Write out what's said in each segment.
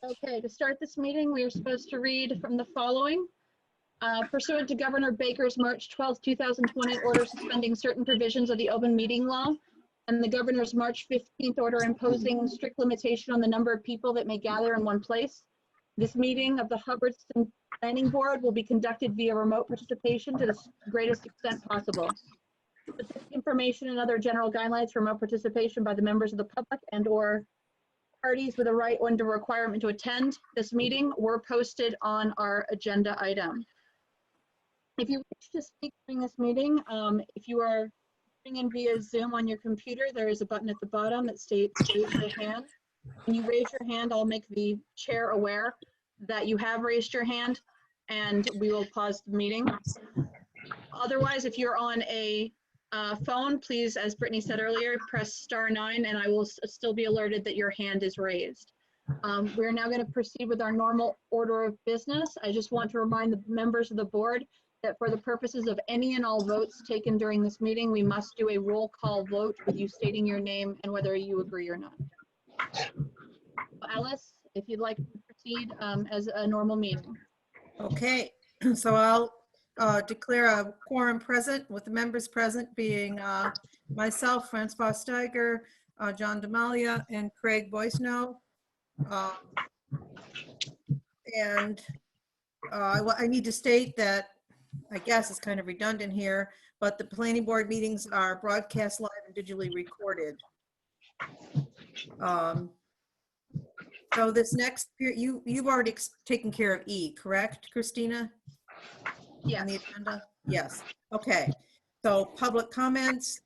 Okay, to start this meeting, we are supposed to read from the following. Pursuant to Governor Baker's March 12, 2020 order suspending certain provisions of the open meeting law and the governor's March 15th order imposing strict limitation on the number of people that may gather in one place, this meeting of the Hubbardston Planning Board will be conducted via remote participation to the greatest extent possible. Specific information and other general guidelines for remote participation by the members of the public and/or parties with a right or requirement to attend this meeting were posted on our agenda item. If you wish to speak during this meeting, if you are tuning in via Zoom on your computer, there is a button at the bottom that states raise your hand. When you raise your hand, I'll make the chair aware that you have raised your hand and we will pause the meeting. Otherwise, if you're on a phone, please, as Brittany said earlier, press *9 and I will still be alerted that your hand is raised. We're now going to proceed with our normal order of business. I just want to remind the members of the board that for the purposes of any and all votes taken during this meeting, we must do a roll call vote with you stating your name and whether you agree or not. Alice, if you'd like to proceed as a normal meeting. Okay, so I'll declare a quorum present with the members present being myself, Francois Steiger, John Demalia, and Craig Boisno. I need to state that, I guess it's kind of redundant here, but the planning board meetings are broadcast live and digitally recorded. So this next, you've already taken care of E, correct, Christina? Yeah. On the agenda? Yes. Okay. So public comments,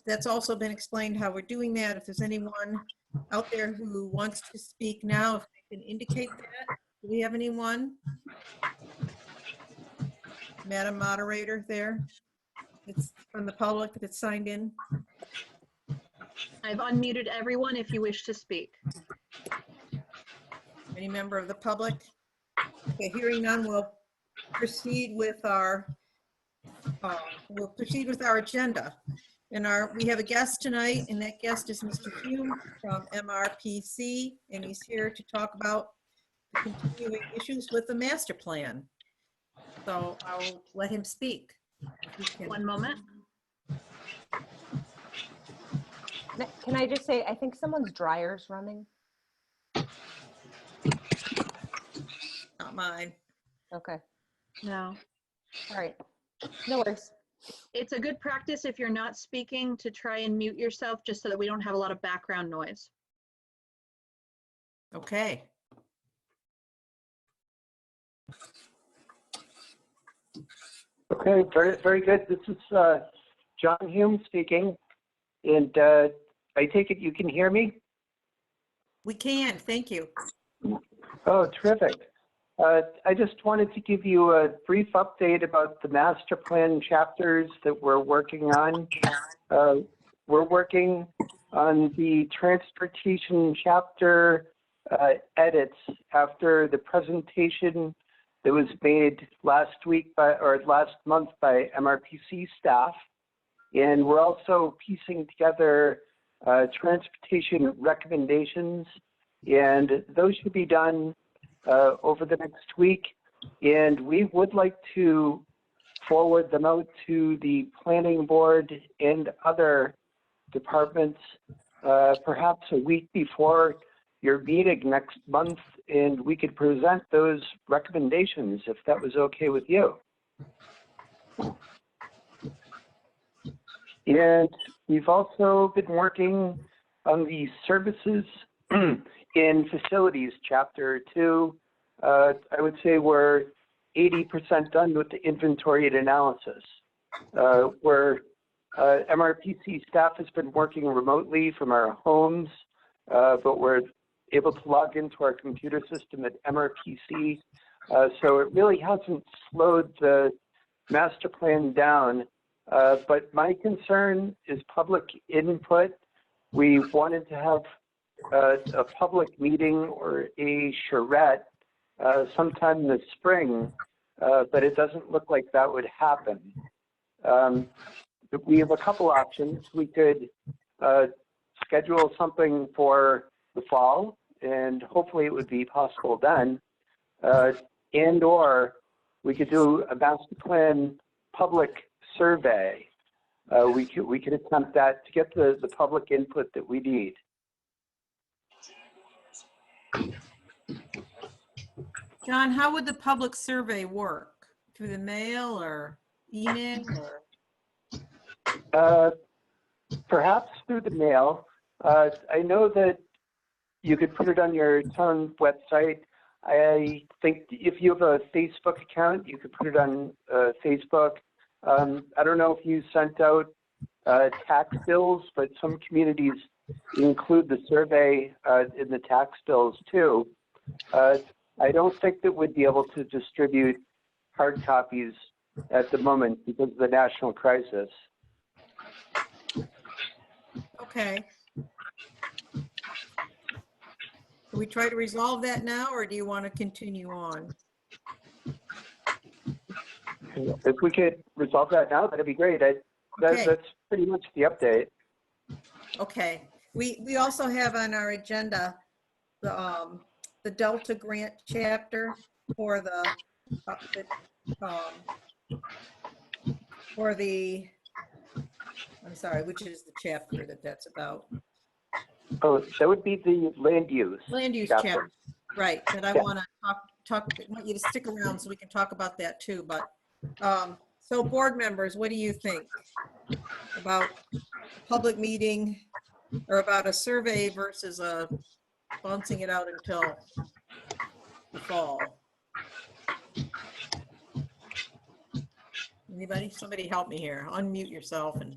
that's also been explained how we're doing that. If there's anyone out there who wants to speak now, if they can indicate that. Do we have anyone? Madam Moderator there. It's from the public that's signed in. I've unmuted everyone if you wish to speak. Any member of the public? Okay, hearing none, we'll proceed with our agenda. And we have a guest tonight, and that guest is Mr. Hume from MRPC, and he's here to talk about the continuing issues with the master plan. So I'll let him speak. One moment. Can I just say, I think someone's dryer's running. Not mine. Okay. No. All right. No worries. It's a good practice if you're not speaking to try and mute yourself just so that we don't have a lot of background noise. Okay. Okay, very, very good. This is John Hume speaking, and I take it you can hear me? We can, thank you. Oh, terrific. I just wanted to give you a brief update about the master plan chapters that we're working on. We're working on the transportation chapter edits after the presentation that was made last month by MRPC staff. And we're also piecing together transportation recommendations, and those should be done over the next week. And we would like to forward them out to the planning board and other departments perhaps a week before your meeting next month, and we could present those recommendations if that was okay with you. And we've also been working on the services in facilities chapter 2. I would say we're 80% done with the inventory and analysis. MRPC staff has been working remotely from our homes, but we're able to log into our computer system at MRPC. So it really hasn't slowed the master plan down. But my concern is public input. We wanted to have a public meeting or a charrette sometime in the spring, but it doesn't look like that would happen. We have a couple options. We could schedule something for the fall and hopefully it would be possible then. And or we could do a master plan public survey. We could attempt that to get the public input that we need. John, how would the public survey work? Through the mail or email or? Perhaps through the mail. I know that you could put it on your town website. I think if you have a Facebook account, you could put it on Facebook. I don't know if you sent out tax bills, but some communities include the survey in the tax bills too. I don't think that we'd be able to distribute hard copies at the moment because of the national crisis. Okay. Can we try to resolve that now, or do you want to continue on? If we could resolve that now, that'd be great. Okay. That's pretty much the update. Okay. We also have on our agenda the Delta Grant chapter for the I'm sorry, which is the chapter that's about? Oh, that would be the land use. Land use chapter. chapter, right, that I Yeah. want to want you to stick around so we can talk about that too, but, so board members, what do you think about public meeting or about a survey versus bouncing it out until the fall? Anybody? Somebody help me here. Unmute yourself and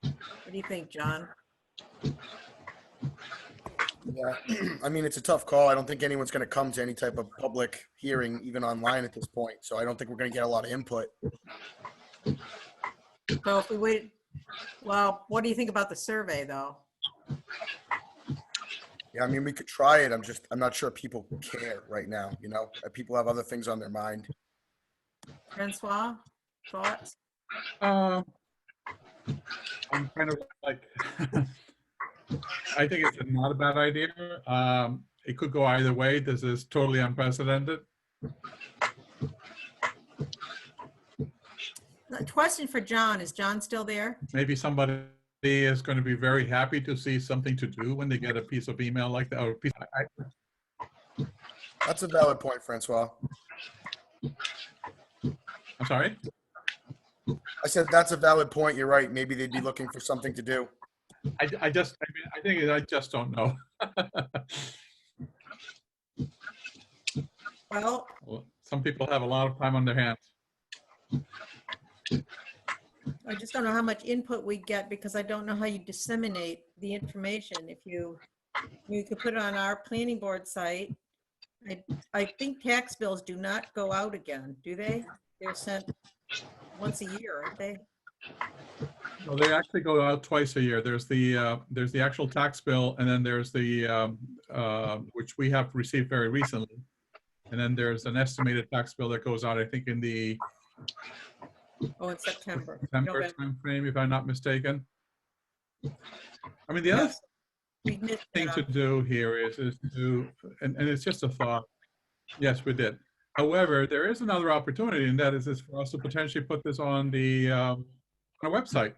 what do you think, John? Yeah, I mean, it's a tough call. I don't think anyone's going to come to any type of public hearing, even online at this point. So I don't think we're going to get a lot of input. So if we wait, well, what do you think about the survey though? Yeah, I mean, we could try it. I'm not sure people care right now. You know, people have other things on their mind. Francois, thoughts? I'm kind of like, I think it's not a bad idea. It could go either way. This is totally unprecedented. The question for John, is John still there? Maybe somebody is going to be very happy to see something to do when they get a piece of email like that. Or a piece That's a valid point, Francois. I'm sorry? I said that's a valid point. You're right. Maybe they'd be looking for something to do. I just don't know. Well, Well, some people have a lot of time on their hands. I just don't know how much input we get because I don't know how you disseminate the information. If you could put it on our planning board site. I think tax bills do not go out again, do they? They're sent once a year, aren't they? Well, they actually go out twice a year. There's the actual tax bill, and then there's the which we have received very recently, and then there's an estimated tax bill that goes out, I think, in the Oh, in September. September November. timeframe, if I'm not mistaken. I mean, the other We missed thing that to on- do here is to, and it's just a thought. Yes, we did. However, there is another opportunity, and that is for us to potentially put this on the on a website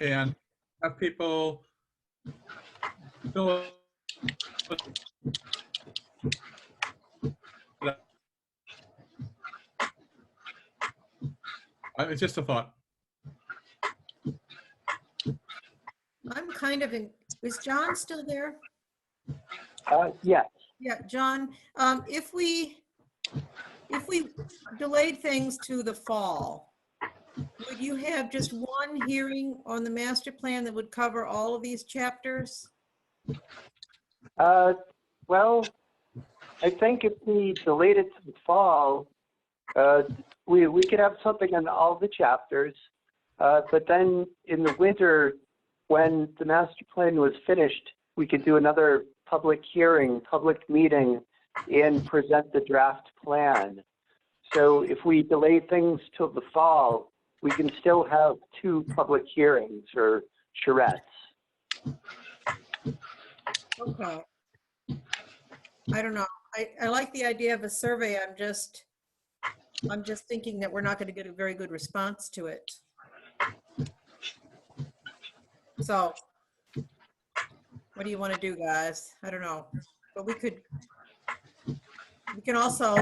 and have people fill it's just a thought. I'm kind of in, is John still there? Yes. Yeah, John, if we delayed things to the fall, would you have just one hearing on the master plan that would cover all of these chapters? Well, I think if we delayed it to the fall, we could have something on all the chapters. But then in the winter, when the master plan was finished, we could do another public hearing, public meeting, and present the draft plan. So if we delay things till the fall, we can still have 2 public hearings or charrettes. Okay. I don't know. I like the idea of a survey. I'm just thinking that we're not going to get a very good response to it. So what do you want to do, guys? I don't know. But we can also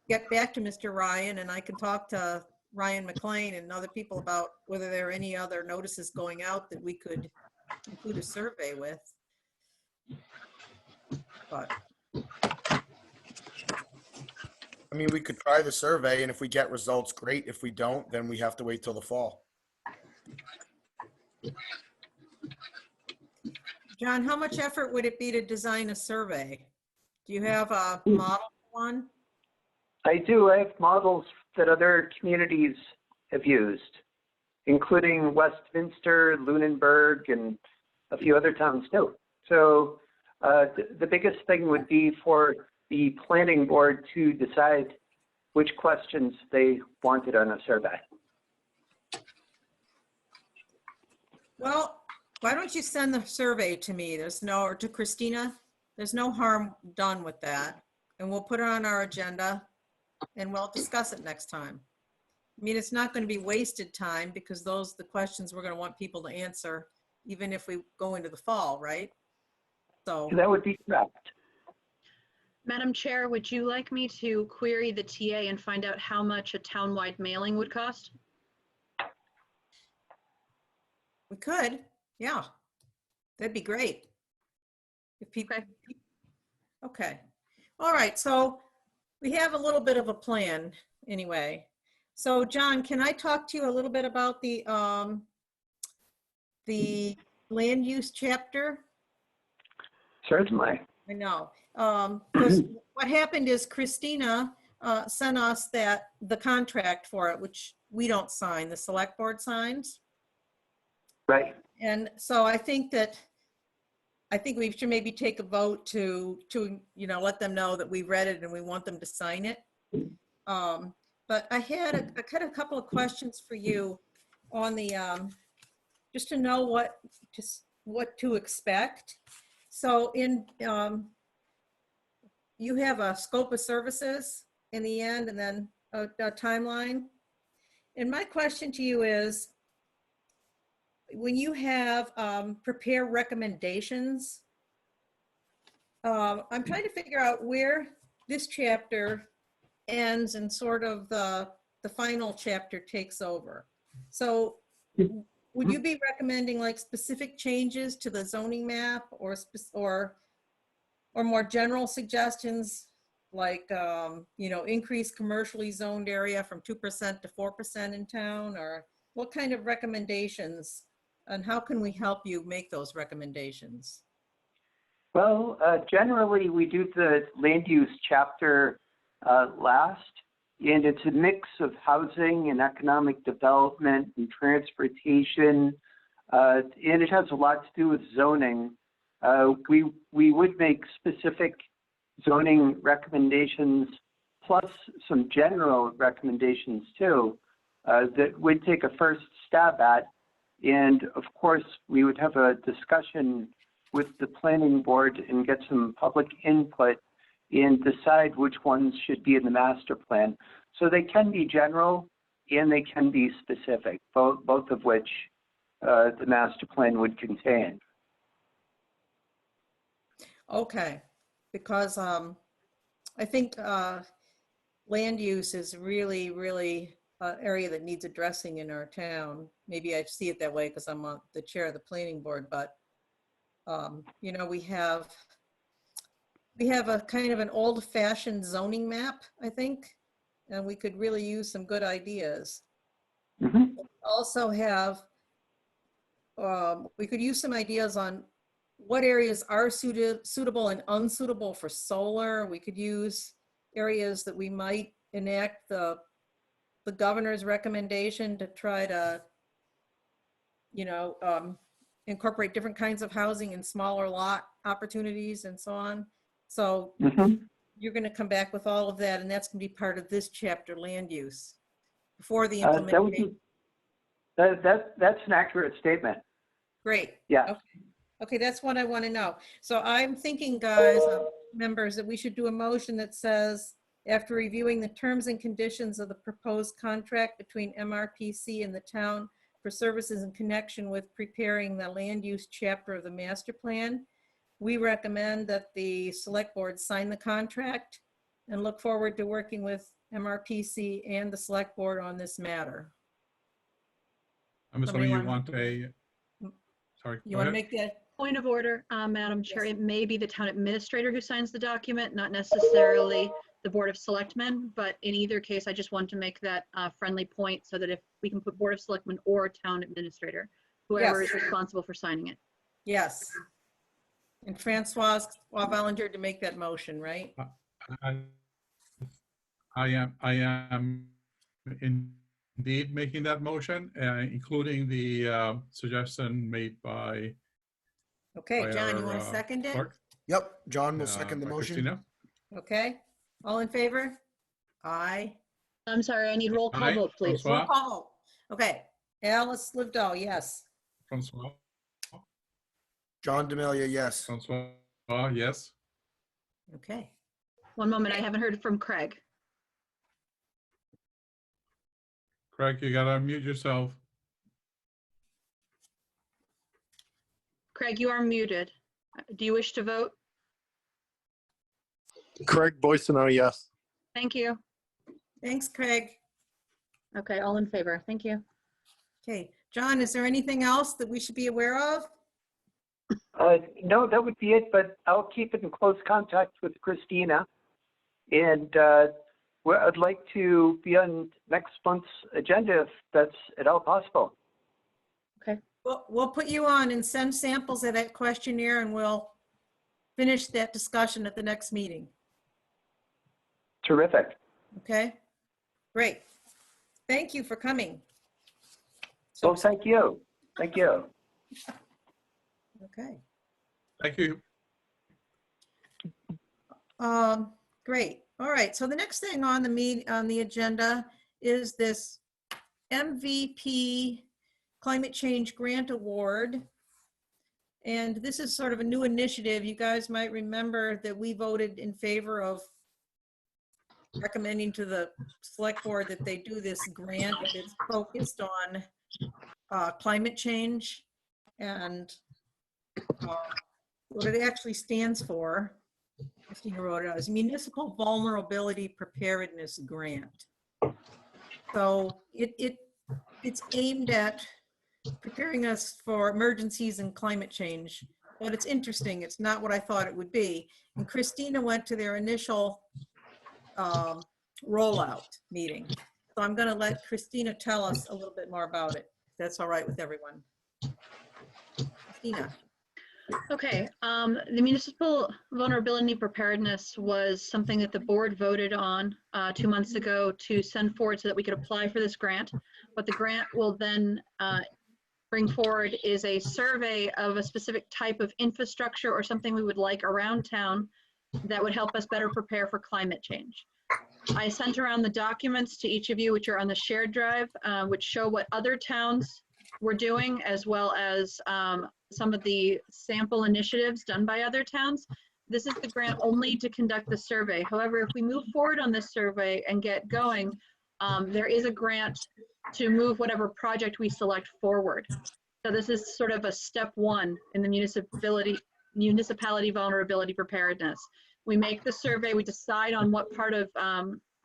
get back to Mr. Ryan, and I can talk to Ryan McLean and other people about whether there are any other notices going out that we could include a survey with. But I mean, we could try the survey, and if we get results, great. If we don't, then we have to wait till the fall. John, how much effort would it be to design a survey? Do you have a model one? I do. I have models that other communities have used, including Westminster, Lunenburg, and a few other towns too. So the biggest thing would be for the planning board to decide which questions they wanted on a survey. Well, why don't you send the survey to me? Or to Christina. There's no harm done with that. And we'll put it on our agenda and we'll discuss it next time. I mean, it's not going to be wasted time because those are the questions we're going to want people to answer, even if we go into the fall, right? So That would be correct. Madam Chair, would you like me to query the TA and find out how much a townwide mailing would cost? we could, yeah, that'd be great. If people, okay. All right, so we have a little bit of a plan anyway. So John, can I talk to you a little bit about the land use chapter? Certainly. I know. 'Cause what happened is Christina sent us the contract for it, which we don't sign, the select board signs. Right. And so I think we should maybe take a vote to let them know that we read it and we want them to sign it. But I had a couple of questions for you on the just to know what to expect. So you have a scope of services in the end and then a timeline. And my question to you is, when you have prepare recommendations, I'm trying to figure out where this chapter ends and sort of the final chapter takes over. So would you be recommending like specific changes to the zoning map or more general suggestions like, increase commercially zoned area from 2% to 4% in town, or what kind of recommendations and how can we help you make those recommendations? Well, generally we do the land use chapter last, and it's a mix of housing and economic development and transportation, and it has a lot to do with zoning. We would make specific zoning recommendations plus some general recommendations too that we'd take a first stab at. And of course, we would have a discussion with the planning board and get some public input and decide which ones should be in the master plan. So they can be general and they can be specific, both of which the master plan would contain. Okay, because I think land use is really, really an area that needs addressing in our town. Maybe I see it that way because I'm the chair of the planning board, but we have a kind of an old-fashioned zoning map, I think, and we could really use some good ideas. Mm-hmm. Also have, we could use some ideas on what areas are suitable and unsuitable for solar. We could use areas that we might enact the governor's recommendation to try to, incorporate different kinds of housing and smaller lot opportunities and so on. So you're going to come back with all of that, and that's going to be part of this chapter, land use, before the implementation. That's an accurate statement. Great. Yeah. Okay, that's what I want to know. So I'm thinking, guys, members, that we should do a motion that says, after reviewing the terms and conditions of the proposed contract between MRPC and the town for services in connection with preparing the land use chapter of the master plan, we recommend that the select board sign the contract and look forward to working with MRPC and the select board on this matter. I'm assuming you want a, sorry. You go want to ahead. make that? Point of order, Madam Chair, Yes. it may be the town administrator who signs the document, not necessarily the Board of Selectmen, but in either case, I just want to make that friendly point so that if we can put Board of Selectmen or town administrator, whoever Yes. is responsible for signing it. Yes. And Francois volunteered to make that motion, right? I am indeed making that motion, including the suggestion made by Okay, John, you our, want to second it? clerk, Yep, John will second the by motion. Christina. Okay, all in favor? Aye. I'm sorry, I need roll call Aye. vote, please. Francois? Roll call. Okay, Alice Livedall, yes. Francois, John D'Amelia, yes. Francois, yes. Okay, One moment, I haven't heard from Craig. Craig, you gotta unmute yourself. Craig, you are muted. Do you wish to vote? Craig Boysono, yes. Thank you. thanks, Craig. Okay, all in favor. Thank you. Okay, John, is there anything else that we should be aware of? No, that would be it, but I'll keep it in close contact with Christina. And I'd like to be on next month's agenda if that's at all possible. We'll put you on and send samples of that questionnaire, and we'll finish that discussion at the next meeting. Terrific. Okay, great. Thank you for coming. Well, thank you. Thank you. Okay, Thank you. great. All right, so the next thing on the agenda is this MVP Climate Change Grant Award. And this is sort of a new initiative. You guys might remember that we voted in favor of recommending to the select board that they do this grant that's focused on climate change and what it actually stands for. Christina wrote it out, is Municipal Vulnerability Preparedness Grant. So it's aimed at preparing us for emergencies and climate change. But it's interesting. It's not what I thought it would be. And Christina went to their initial rollout meeting. So I'm going to let Christina tell us a little bit more about it. If that's all right with everyone. Christina. Okay, the Municipal Vulnerability Preparedness was something that the board voted on 2 months ago to send forward so that we could apply for this grant. What the grant will then bring forward is a survey of a specific type of infrastructure or something we would like around town that would help us better prepare for climate change. I sent around the documents to each of you, which are on the shared drive, which show what other towns were doing, as well as some of the sample initiatives done by other towns. This is the grant only to conduct the survey. However, if we move forward on this survey and get going, there is a grant to move whatever project we select forward. So this is sort of a step one in the municipality vulnerability preparedness. We make the survey, we decide on what part of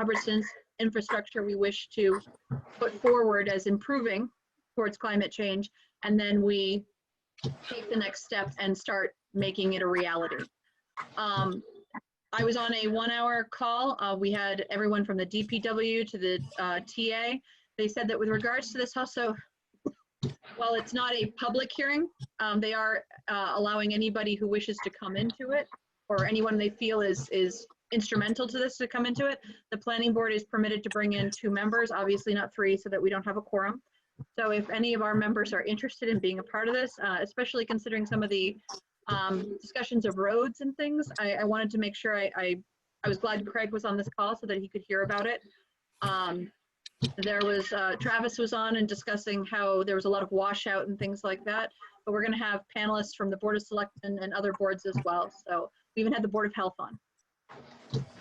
Hubbardston's infrastructure we wish to put forward as improving towards climate change, and then we take the next step and start making it a reality. I was on a 1 hour call. We had everyone from the DPW to the TA. They said that with regards to this also, while it's not a public hearing, they are allowing anybody who wishes to come into it, or anyone they feel is instrumental to this to come into it. The planning board is permitted to bring in 2 members, obviously not 3, so that we don't have a quorum. So if any of our members are interested in being a part of this, especially considering some of the discussions of roads and things, I wanted to make sure I was glad Craig was on this call so that he could hear about it. There was, Travis was on and discussing how there was a lot of washout and things like that, but we're gonna have panelists from the Board of Selectmen and other boards as well. So we even had the Board of Health on.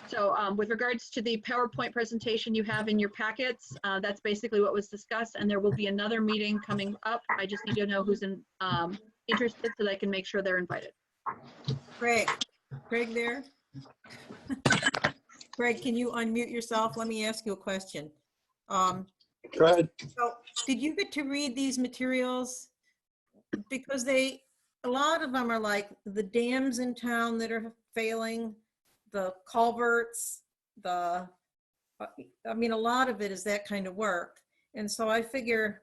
So with regards to the PowerPoint presentation you have in your packets, that's basically what was discussed, and there will be another meeting coming up. I just need to know who's interested so that I can make sure they're invited. Greg there? Greg, can you unmute yourself? Let me ask you a question. Go ahead. So did you get to read these materials? Because a lot of them are like the dams in town that are failing, the culverts, I mean, a lot of it is that kind of work. And so I figure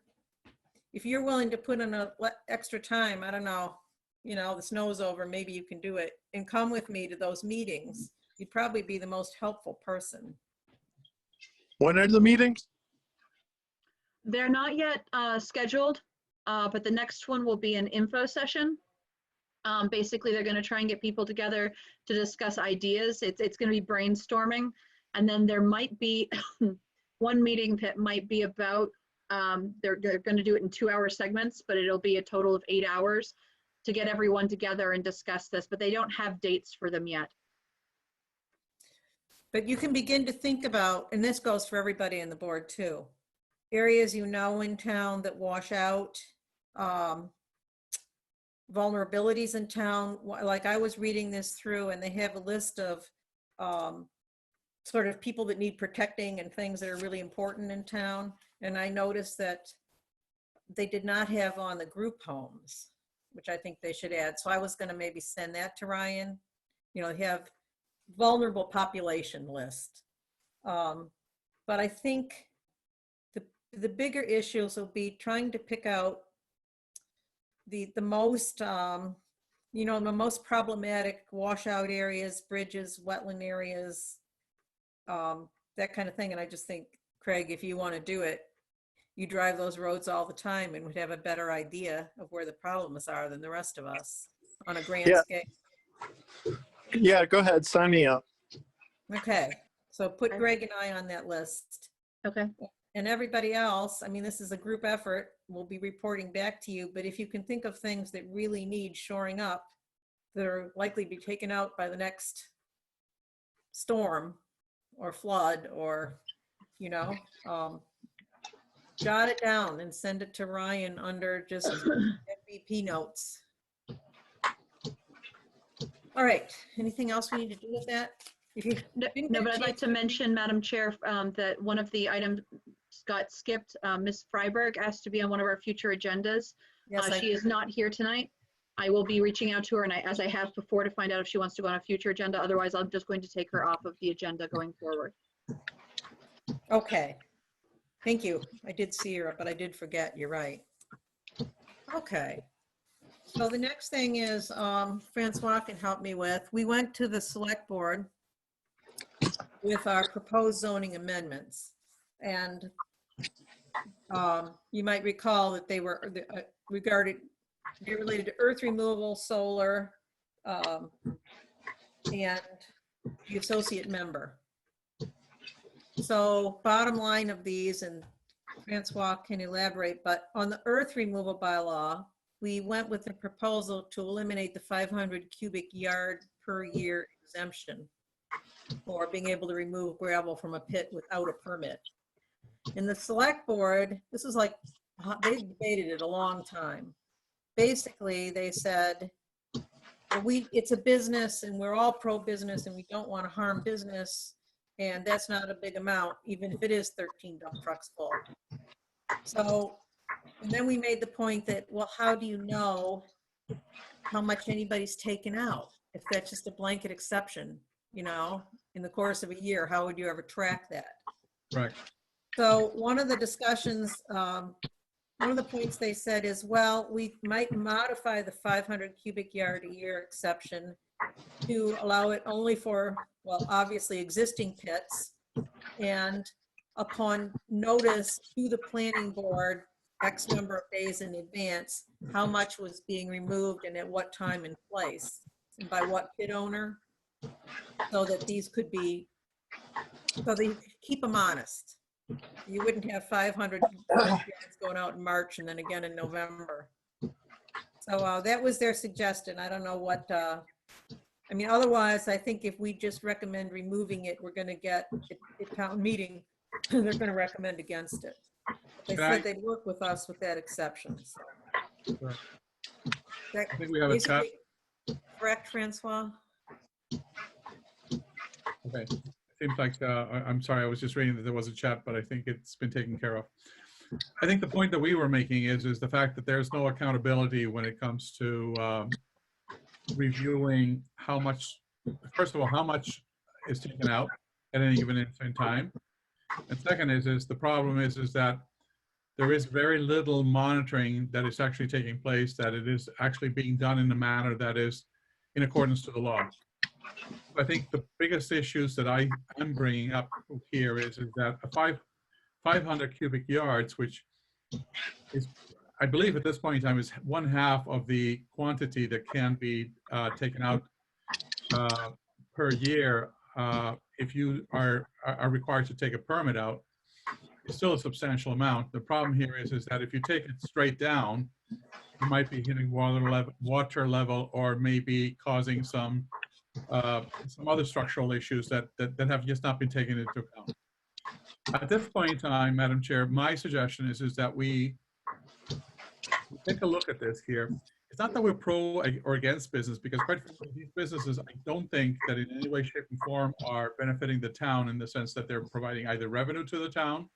if you're willing to put in extra time, I don't know, the snow's over, maybe you can do it, and come with me to those meetings. You'd probably be the most helpful person. When are the meetings? They're not yet scheduled, but the next one will be an info session. Basically, they're going to try and get people together to discuss ideas. It's going to be brainstorming. And then there might be one meeting that might be about, they're going to do it in 2-hour segments, but it'll be a total of 8 hours to get everyone together and discuss this, but they don't have dates for them yet. But you can begin to think about, and this goes for everybody on the board too, areas in town that wash out, vulnerabilities in town. Like I was reading this through and they have a list of sort of people that need protecting and things that are really important in town. And I noticed that they did not have on the group homes, which I think they should add. So I was going to maybe send that to Ryan, have vulnerable population list. But I think the bigger issues will be trying to pick out the most, the most problematic washout areas, bridges, wetland areas, that kind of thing. And I just think, Craig, if you want to do it, you drive those roads all the time and would have a better idea of where the problems are than the rest of us on a grand scale. Yeah, go ahead. Sign me up. Okay. So put Greg and I on that list. Okay. And everybody else, I mean, this is a group effort. We'll be reporting back to you. But if you can think of things that really need shoring up, that are likely to be taken out by the next storm or flood, or, jot it down and send it to Ryan under just MVP notes. All right. Anything else we need to do with that? No, but I'd like to mention, Madam Chair, that one of the items got skipped. Ms. Freiberg asked to be on one of our future agendas. Yes, she is not here tonight. I will be reaching out to her, and as I have before, to find out if she wants to go on a future agenda. Otherwise, I'm just going to take her off of the agenda going forward. Okay. Thank you. I did see her, but I did forget. You're right. Okay. So the next thing is, Francois can help me with. We went to the select board with our proposed zoning amendments. And you might recall that they were related to earth removal, solar, and the associate member. So bottom line of these, and Francois can elaborate, but on the earth removal bylaw, we went with the proposal to eliminate the 500 cubic yard per year exemption for being able to remove gravel from a pit without a permit. In the select board, this is like, they debated it a long time. Basically, they said, it's a business and we're all pro-business and we don't want to harm business. And that's not a big amount, even if it is 13 dump trucks full. So, and then we made the point that, well, how do you know how much anybody's taken out? If that's just a blanket exception, in the course of a year, how would you ever track that? Right. So one of the discussions, one of the points they said is, well, we might modify the 500 cubic yard a year exception to allow it only for, well, obviously existing pits, and upon notice to the planning board X number of days in advance, how much was being removed and at what time and place, and by what pit owner, so that these could be, so they keep them honest. You wouldn't have 500 going out in March and then again in November. So that was their suggestion. I don't know what, I mean, otherwise, I think if we just recommend removing it, we're gonna get at town meeting, they're gonna recommend against it. They Can I- said they'd work with us with that exception, so. Sure. That I think we have a chat. basically correct, Francois? Okay. Seems like, I'm sorry, I was just reading that there was a chat, but I think it's been taken care of. I think the point that we were making is the fact that there's no accountability when it comes to reviewing how much, first of all, how much is taken out at any given instant in time. And second is the problem is that there is very little monitoring that is actually taking place, that it is actually being done in a manner that is in accordance to the law. I think the biggest issues that I am bringing up here is that a 500 cubic yards, which is, I believe at this point in time, is 1/2 of the quantity that can be taken out per year if you are required to take a permit out. It's still a substantial amount. The problem here is that if you take it straight down, you might be hitting water level or maybe causing some other structural issues that have just not been taken into account. At this point in time, Madam Chair, my suggestion is that we take a look at this here. It's not that we're pro or against business, because quite frankly, these businesses, I don't think that in any way, shape, and form are benefiting the town in the sense that they're providing either revenue to the town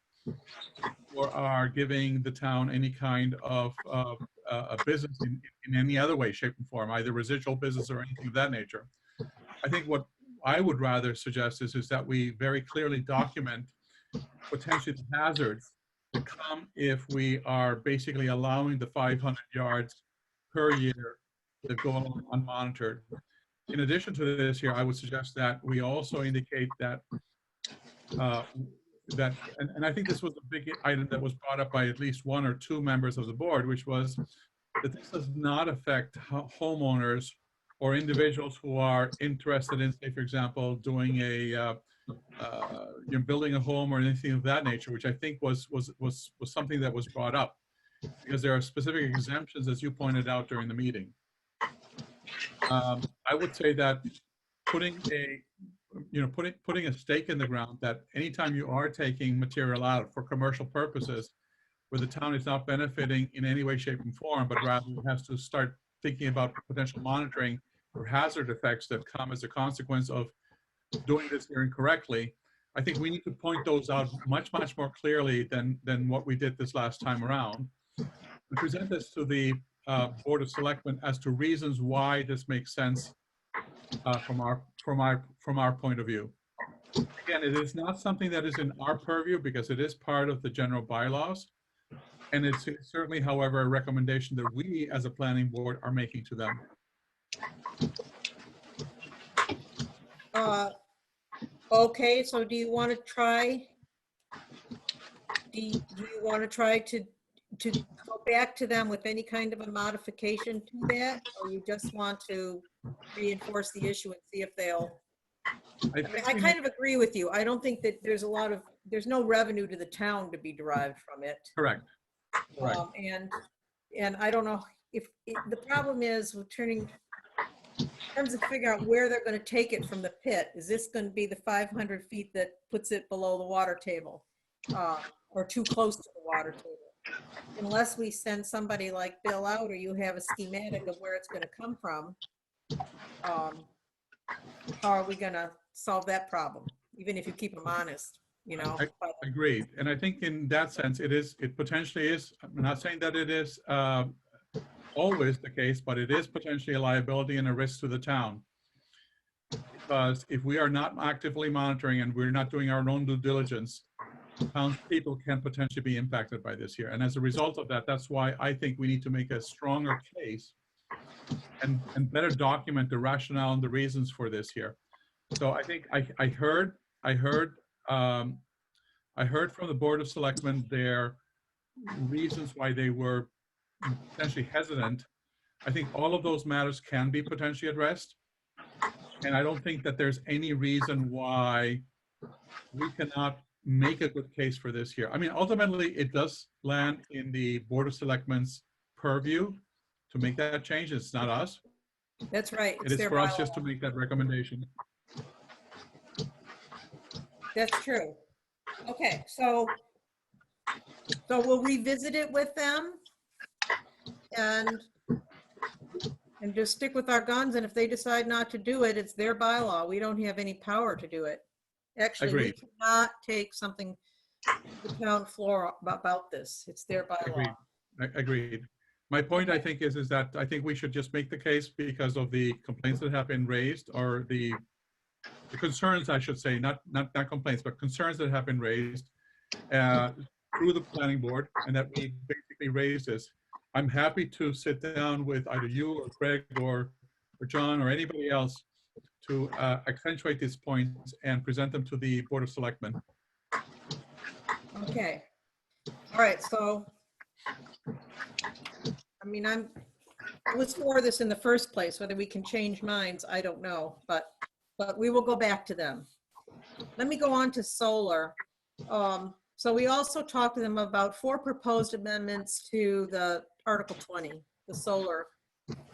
or are giving the town any kind of a business in any other way, shape, and form, either residual business or anything of that nature. I think what I would rather suggest is that we very clearly document potentially the hazards that come if we are basically allowing the 500 yards per year that go on unmonitored. In addition to this here, I would suggest that we also indicate that, and I think this was a big item that was brought up by at least one or two members of the board, which was that this does not affect homeowners or individuals who are interested in, say, for example, doing building a home or anything of that nature, which I think was something that was brought up, because there are specific exemptions, as you pointed out during the meeting. I would say that putting a stake in the ground that anytime you are taking material out for commercial purposes, where the town is not benefiting in any way, shape, and form, but rather has to start thinking about potential monitoring or hazard effects that come as a consequence of doing this here incorrectly, I think we need to point those out much, much more clearly than what we did this last time around. We present this to the Board of Selectmen as to reasons why this makes sense from our point of view. Again, it is not something that is in our purview because it is part of the general bylaws. And it's certainly, however, a recommendation that we as a planning board are making to them. Okay, so do you want to try? Do you want to try to go back to them with any kind of a modification to that, or you just want to reinforce the issue and see if they'll? I kind of agree with you. I don't think that there's no revenue to the town to be derived from it. Correct. Correct. And I don't know if the problem is with in terms of figuring out where they're going to take it from the pit. Is this going to be the 500 feet that puts it below the water table or too close to the water table? Unless we send somebody like Bill out or you have a schematic of where it's going to come from, how are we going to solve that problem? Even if you keep them honest, you know? Agreed. And I think in that sense, it potentially is, I'm not saying that it is always the case, but it is potentially a liability and a risk to the town. Because if we are not actively monitoring and we're not doing our own due diligence, townspeople can potentially be impacted by this here. And as a result of that, that's why I think we need to make a stronger case and better document the rationale and the reasons for this here. So I think I heard from the Board of Selectmen their reasons why they were potentially hesitant. I think all of those matters can be potentially addressed. And I don't think that there's any reason why we cannot make a good case for this here. I mean, ultimately, it does land in the Board of Selectmen's purview to make that change. It's not us. That's right. It It's is their for us bylaw. just to make that recommendation. That's true. Okay, so we'll revisit it with them and just stick with our guns. And if they decide not to do it, it's their bylaw. We don't have any power to do it. Actually, we Agreed. cannot take something to the town floor about this. It's their bylaw. Agreed. My point, I think, is that I think we should just make the case because of the complaints that have been raised, or the concerns, I should say, not complaints, but concerns that have been raised through the planning board, and that we basically raise this. I'm happy to sit down with either you or Craig or John or anybody else to accentuate these points and present them to the Board of Selectmen. Okay. All right, so, I mean, I was for this in the first place. Whether we can change minds, I don't know, but we will go back to them. Let me go on to solar. So we also talked to them about 4 proposed amendments to the Article 20, the solar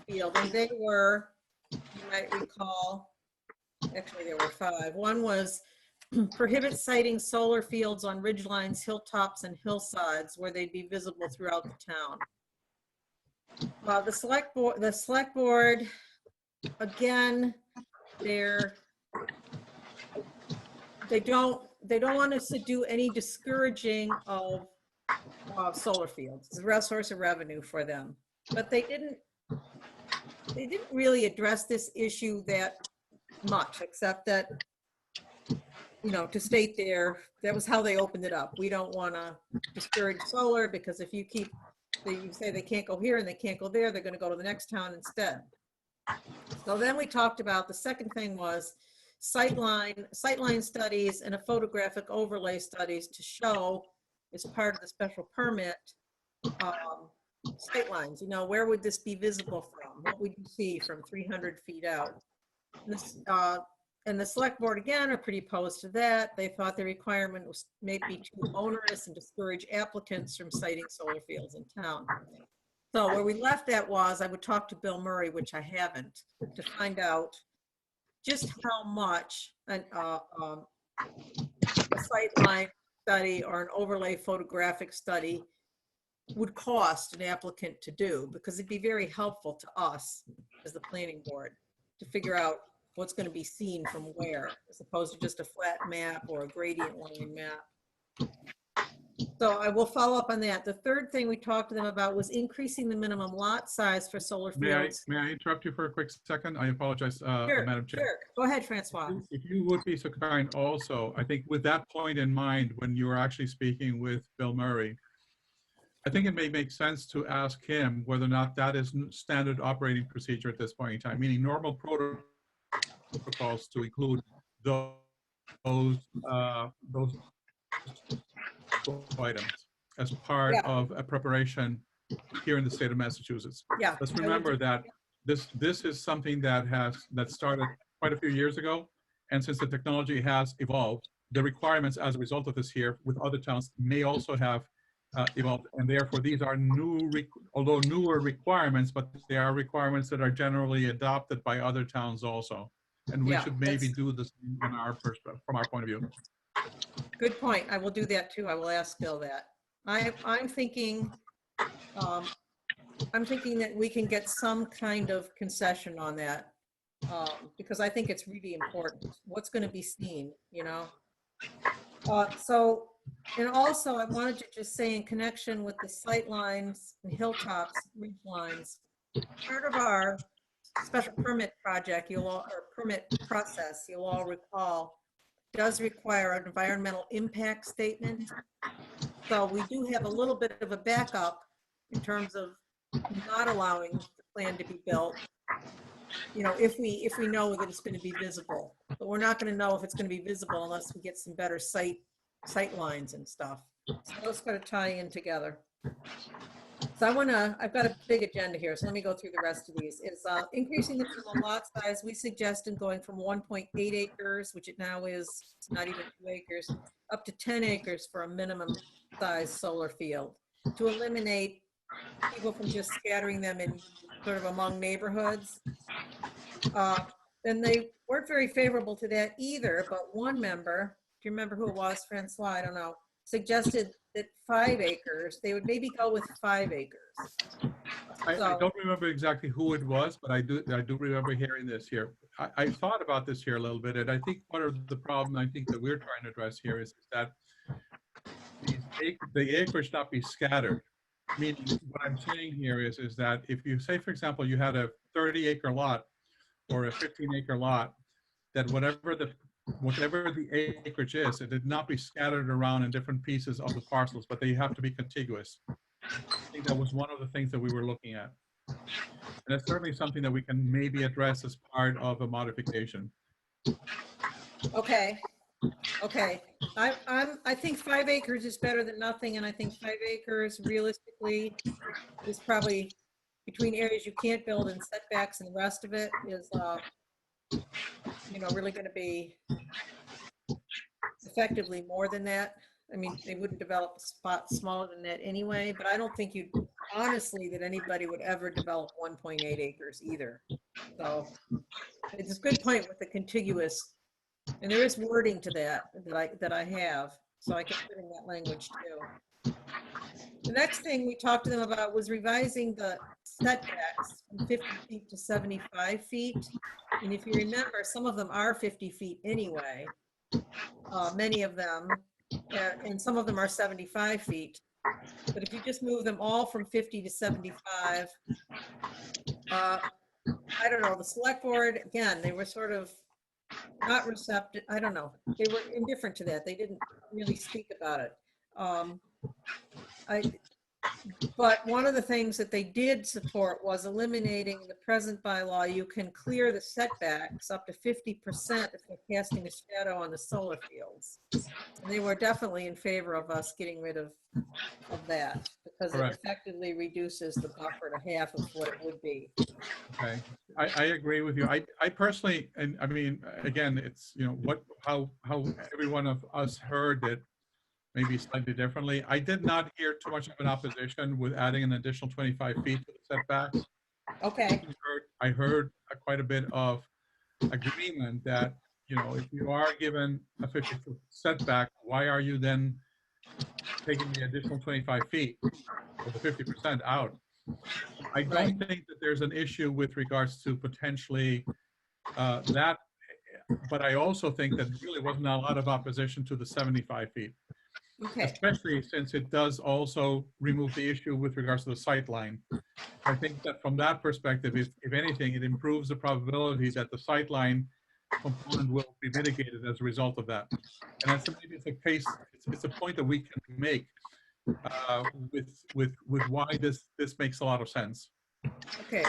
field, and they were, you might recall, actually there were 5. One was prohibit siting solar fields on ridgelines, hilltops, and hillsides where they'd be visible throughout the town. The select board, again, they don't want us to do any discouraging of solar fields. It's a real source of revenue for them, but they didn't really address this issue that much, except that, you know, to state there, that was how they opened it up. We don't want to discourage solar, because if you say they can't go here and they can't go there, they're going to go to the next town instead. So then we talked about, the second thing was sightline studies and a photographic overlay studies to show, as part of the special permit, sightlines. You know, where would this be visible from? What would you see from 300 feet out? And the select board, again, are pretty opposed to that. They thought the requirement was maybe too onerous and discourage applicants from siting solar fields in town. So where we left that was, I would talk to Bill Murray, which I haven't, to find out just how much a sightline study or an overlay photographic study would cost an applicant to do, because it'd be very helpful to us as the planning board to figure out what's going to be seen from where, as opposed to just a flat map or a gradient line map. So I will follow up on that. The third thing we talked to them about was increasing the minimum lot size for solar fields. May I interrupt you for a quick second? I apologize, Sure, Madam Chair. sure. Go ahead, Francois. If you would be so kind also, I think with that point in mind, when you were actually speaking with Bill Murray, I think it may make sense to ask him whether or not that is standard operating procedure at this point in time, meaning normal protocols to include those items as part of a preparation here in the state of Massachusetts. Yeah. Let's remember that this is something that started quite a few years ago, and since the technology has evolved, the requirements as a result of this here with other towns may also have evolved, and therefore these are although newer requirements, but they are requirements that are generally adopted by other towns also, and we should maybe do this from our point of view. Good point. I will do that too. I will ask Bill that. I'm thinking that we can get some kind of concession on that, because I think it's really important. What's going to be seen, you know? And also I wanted to just say, in connection with the sight lines, the hilltops, ridge lines, part of our special permit project, or permit process, you'll all recall, does require an environmental impact statement. So we do have a little bit of a backup in terms of not allowing the plan to be built, you know, if we know that it's going to be visible. But we're not going to know if it's going to be visible unless we get some better sight lines and stuff. So those got to tie in together. So I've got a big agenda here, so let me go through the rest of these. Is increasing the minimum lot size. We suggested going from 1.8 acres, which it now is, it's not even 2 acres, up to 10 acres for a minimum size solar field, to eliminate people from just scattering them in sort of among neighborhoods. And they weren't very favorable to that either, but one member, do you remember who it was, Francois, I don't know, suggested that 5 acres, they would maybe go with 5 acres. I So- don't remember exactly who it was, but I do remember hearing this here. I thought about this here a little bit, and I think part of the problem I think that we're trying to address here is that the acreage not be scattered. Meaning, what I'm saying here is that if you say, for example, you had a 30-acre lot or a 15-acre lot, that whatever the acreage is, it did not be scattered around in different pieces of the parcels, but they have to be contiguous. I think that was one of the things that we were looking at. And it's certainly something that we can maybe address as part of a modification. Okay, okay. I think 5 acres is better than nothing, and I think 5 acres realistically is probably between areas you can't build and setbacks and the rest of it is, you know, really going to be effectively more than that. I mean, they wouldn't develop a spot smaller than that anyway, but I don't think you'd, honestly, that anybody would ever develop 1.8 acres either. So it's a good point with the contiguous, and there is wording to that I have, so I can put in that language too. The next thing we talked to them about was revising the setbacks from 50 feet to 75 feet. And if you remember, some of them are 50 feet anyway, many of them, and some of them are 75 feet. But if you just move them all from 50 to 75, I don't know, the select board, again, they were sort of not receptive. I don't know. They were indifferent to that. They didn't really speak about it. But one of the things that they did support was eliminating the present bylaw. You can clear the setbacks up to 50% if they're casting a shadow on the solar fields. And they were definitely in favor of us getting rid of that because Correct. it effectively reduces the buffer to half of what it would be. Okay, I agree with you. I personally, and I mean, again, it's, you know, how every one of us heard it maybe slightly differently. I did not hear too much of an opposition with adding an additional 25 feet to the setbacks. Okay. I heard quite a bit of agreement that, you know, if you are given a 50-foot setback, why are you then taking the additional 25 feet or the 50% out? I don't think that there's an issue with regards to potentially that, but I also think that really wasn't a lot of opposition to the 75 feet. Okay. Especially since it does also remove the issue with regards to the sight line. I think that from that perspective, if anything, it improves the probability that the sight line component will be mitigated as a result of that. And that's maybe it's a case, it's a point that we can make with why this makes a lot of sense. Okay.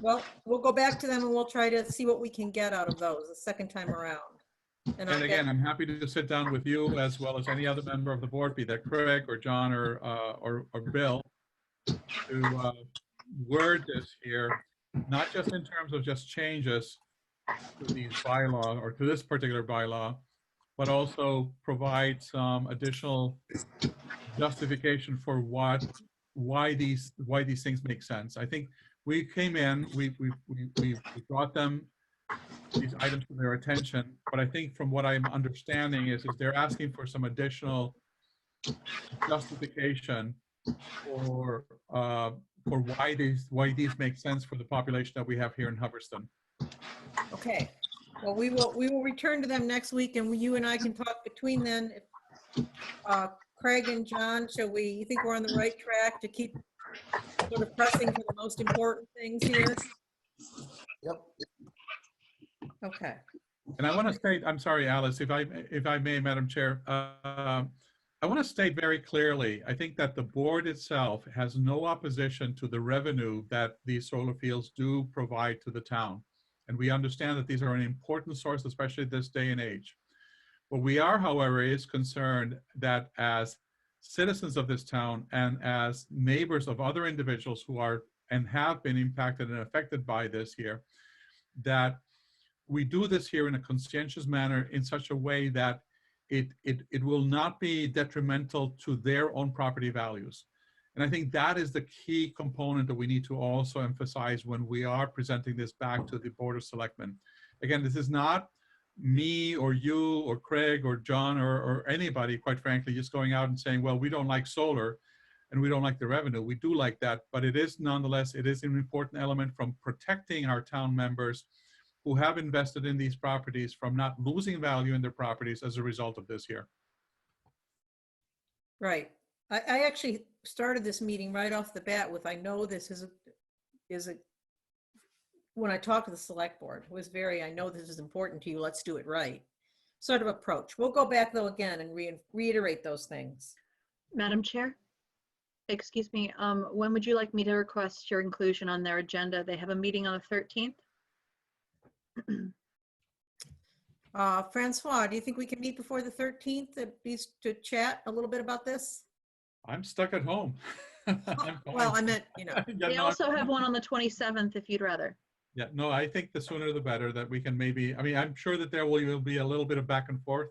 Well, we'll go back to them and we'll try to see what we can get out of those the second time around. And again, I'm happy to sit down with you as well as any other member of the board, be that Craig or John or Bill, to word this here, not just in terms of just changes to these bylaw or to this particular bylaw, but also provide some additional justification for why these things make sense. I think we came in, we brought them these items to their attention, but I think from what I'm understanding is they're asking for some additional justification for why these make sense for the population that we have here in Hubbardston. Okay. Well, we will return to them next week, and you and I can talk between then. Craig and John, you think we're on the right track to keep sort of pressing for the most important things here? Yep. Okay. And I want to state, I'm sorry, Alice, if I may, Madam Chair, I want to state very clearly, I think that the board itself has no opposition to the revenue that these solar fields do provide to the town. And we understand that these are an important source, especially this day and age. What we are, however, is concerned that as citizens of this town and as neighbors of other individuals who are and have been impacted and affected by this here, that we do this here in a conscientious manner in such a way that it will not be detrimental to their own property values. And I think that is the key component that we need to also emphasize when we are presenting this back to the Board of Selectmen. Again, this is not me or you or Craig or John or anybody, quite frankly, just going out and saying, well, we don't like solar and we don't like the revenue. We do like that, but it is nonetheless, it is an important element from protecting our town members who have invested in these properties from not losing value in their properties as a result of this here. Right. I actually started this meeting right off the bat with, I know this is a, when I talked to the select board, it was very, I know this is important to you, let's do it right, sort of approach. We'll go back though again and reiterate those things. Madam Chair, excuse me, when would you like me to request your inclusion on their agenda? They have a meeting on the 13th. Francois, do you think we can meet before the 13th at least to chat a little bit about this? I'm stuck at home. Well, I meant, you know. Yeah, They no, also have one on the 27th if you'd rather. yeah, no, I think the sooner the better that we can maybe, I mean, I'm sure that there will be a little bit of back and forth.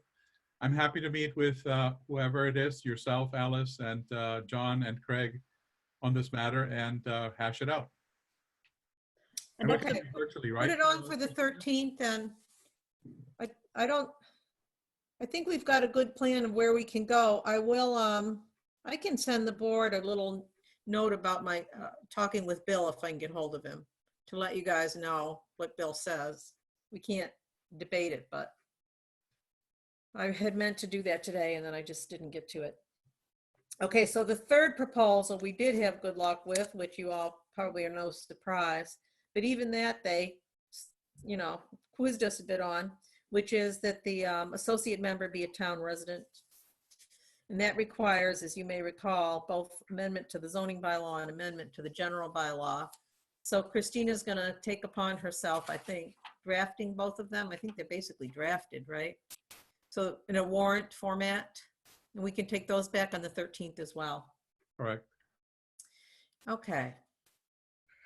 I'm happy to meet with whoever it is, yourself, Alice, and John and Craig on this matter and hash it out. And we can Okay. do it virtually, right? Put it on for the 13th, and I think we've got a good plan of where we can go. I can send the board a little note about my talking with Bill if I can get hold of him to let you guys know what Bill says. We can't debate it, but I had meant to do that today and then I just didn't get to it. Okay, so the third proposal we did have good luck with, which you all probably are no surprise, but even that they, you know, quizzed us a bit on, which is that the associate member be a town resident. And that requires, as you may recall, both amendment to the zoning bylaw and amendment to the general bylaw. So Christina's gonna take upon herself, I think, drafting both of them. I think they're basically drafted, right? So in a warrant format, and we can take those back on the 13th as well. Correct. Okay.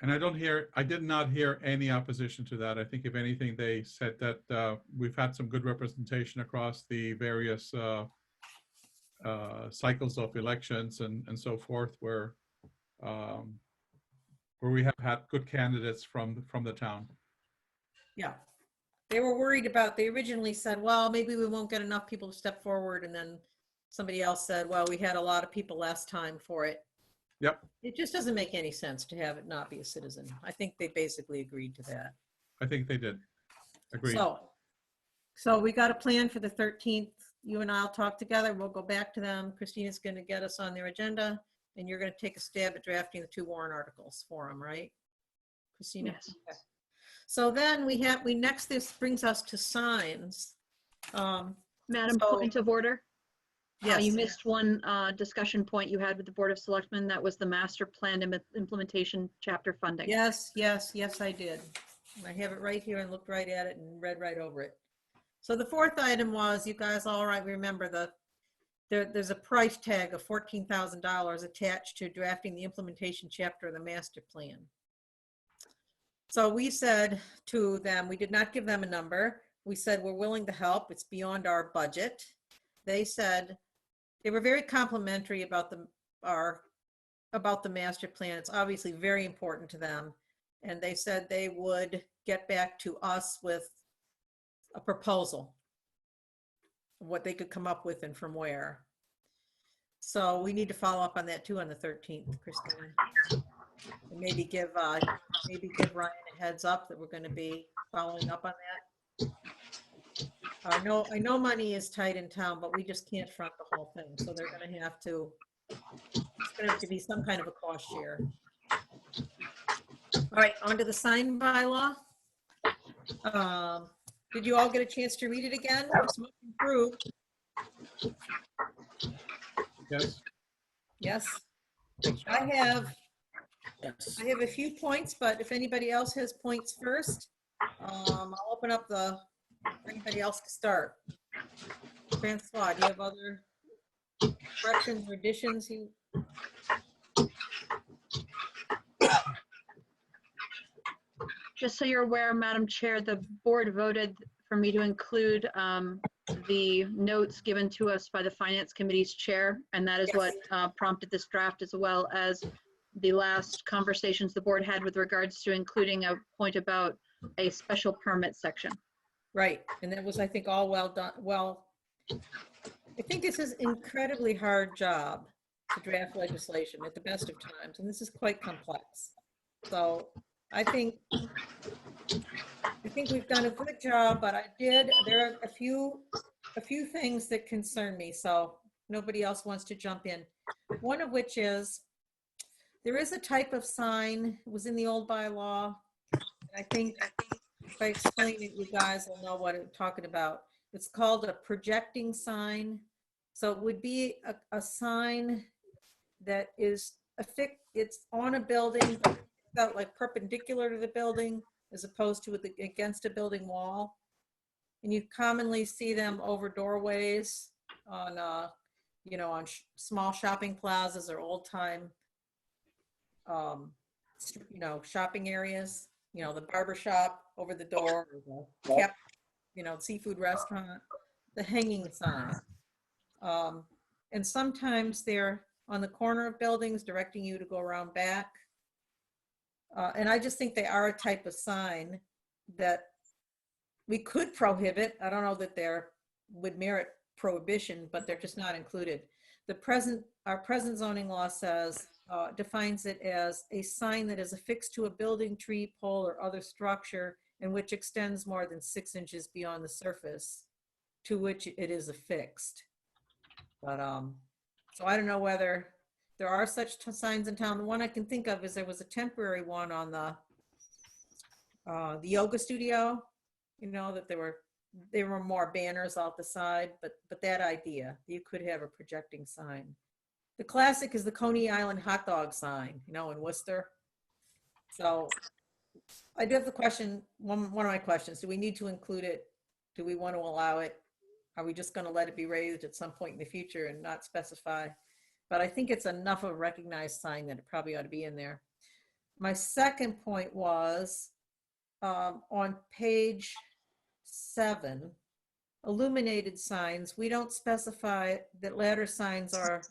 And I did not hear any opposition to that. I think if anything, they said that we've had some good representation across the various cycles of elections and so forth, where we have had good candidates from the town. Yeah. They were worried about, they originally said, well, maybe we won't get enough people to step forward. And then somebody else said, well, we had a lot of people last time for it. Yep. It just doesn't make any sense to have it not be a citizen. I think they basically agreed to that. I think they did. Agreed. So we got a plan for the 13th. You and I'll talk together. We'll go back to them. Christina's going to get us on their agenda, and you're going to take a stab at drafting the 2 warrant articles for them, right, Christina? Yes. Okay. So then this brings us to signs. Madam, So- point of order. Yes. You missed one discussion point you had with the Board of Selectmen. That was the master plan implementation chapter funding. Yes, I did. I have it right here and looked right at it and read right over it. So the 4th item was, you guys all right, remember there's a price tag of $14,000 attached to drafting the implementation chapter of the master plan. So we said to them, we did not give them a number. We said, we're willing to help. It's beyond our budget. They said, they were very complimentary about the master plan. It's obviously very important to them. And they said they would get back to us with a proposal of what they could come up with and from where. So we need to follow up on that too on the 13th, Christina. And maybe give Ryan a heads up that we're going to be following up on that. I know money is tight in town, but we just can't front the whole thing. So they're going to have to, it's going to have to be some kind of a cost share. All right, on to the sign bylaw. Did you all get a chance to read it again? It's moving through. Yes. Yes. I have a few points, but if anybody else has points first, I'll open up for anybody else to start. Francois, do you have other corrections or additions? Just so you're aware, Madam Chair, the board voted for me to include the notes given to us by the Finance Committee's chair, and that is Yes. what prompted this draft, as well as the last conversations the board had with regards to including a point about a special permit section. Right, and that was, I think, all well done. Well, I think this is incredibly hard job to draft legislation at the best of times, and this is quite complex. So I think we've done a good job, but there are a few things that concern me, so nobody else wants to jump in. One of which is, there is a type of sign, it was in the old bylaw, and I think if I explain it, you guys will know what I'm talking about. It's called a projecting sign. So it would be a sign that is it's on a building, about like perpendicular to the building, as opposed to against a building wall. And you commonly see them over doorways on, on small shopping plazas or old time, shopping areas. The barber shop over the door, or the cap, seafood restaurant, the hanging sign. And sometimes they're on the corner of buildings directing you to go around back. And I just think they are a type of sign that we could prohibit. I don't know that would merit prohibition, but they're just not included. Our present zoning law says, defines it as a sign that is affixed to a building, tree, pole, or other structure and which extends more than 6 inches beyond the surface to which it is affixed. But so I don't know whether there are such signs in town. The one I can think of is there was a temporary one on the yoga studio. That there were more banners out the side, but that idea, you could have a projecting sign. The classic is the Coney Island hot dog sign, in Worcester. So I do have the question, one of my questions, do we need to include it? Do we want to allow it? Are we just going to let it be raised at some point in the future and not specify? But I think it's enough of a recognized sign that it probably ought to be in there. My second point was on page 7, illuminated signs. We don't specify that ladder signs are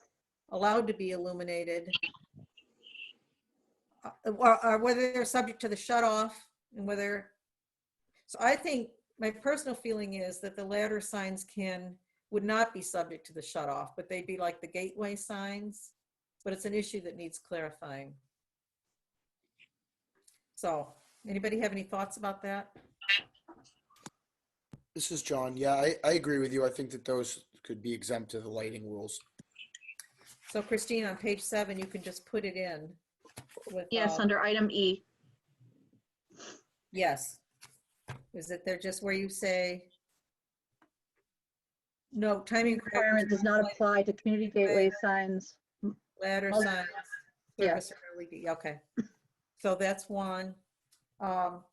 allowed to be illuminated, or whether they're subject to the shut off, and whether. So I think my personal feeling is that the ladder signs would not be subject to the shut off, but they'd be like the gateway signs. But it's an issue that needs clarifying. So, anybody have any thoughts about that? This is John. Yeah, I agree with you. I think that those could be exempt to the lighting rules. So Christine, on page 7, you can just put it in. With, Yes, under item E. Yes. Is it there just where you say, no, timing Requirement does not apply to community gateway signs. ladder Oh, signs, yes. service or LED. Okay. So that's one. On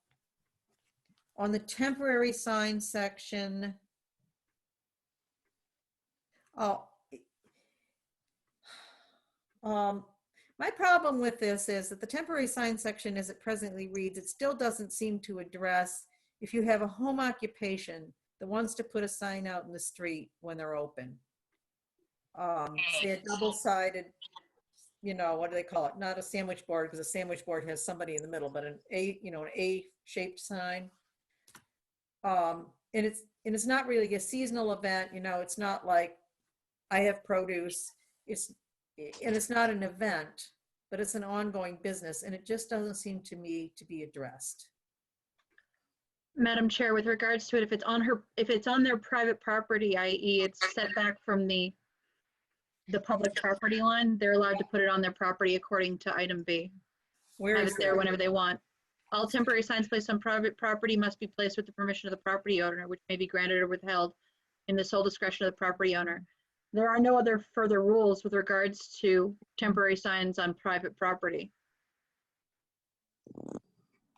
the temporary sign section, my problem with this is that the temporary sign section, as it presently reads, it still doesn't seem to address if you have a home occupation that wants to put a sign out in the street when they're open. Say a double-sided, what do they call it? Not a sandwich board, because a sandwich board has somebody in the middle, but an A-shaped sign. And it's not really a seasonal event. It's not like I have produce. It's not an event, but it's an ongoing business, and it just doesn't seem to me to be addressed. Madam Chair, with regards to it, if it's on their private property, i.e. it's set back from the public property line, they're allowed to put it on their property according to item B. Where Have is it there whenever they want. All temporary signs placed on private property must be placed with the permission of the property owner, which may be granted or withheld in the sole discretion of the property owner. There are no other further rules with regards to temporary signs on private property.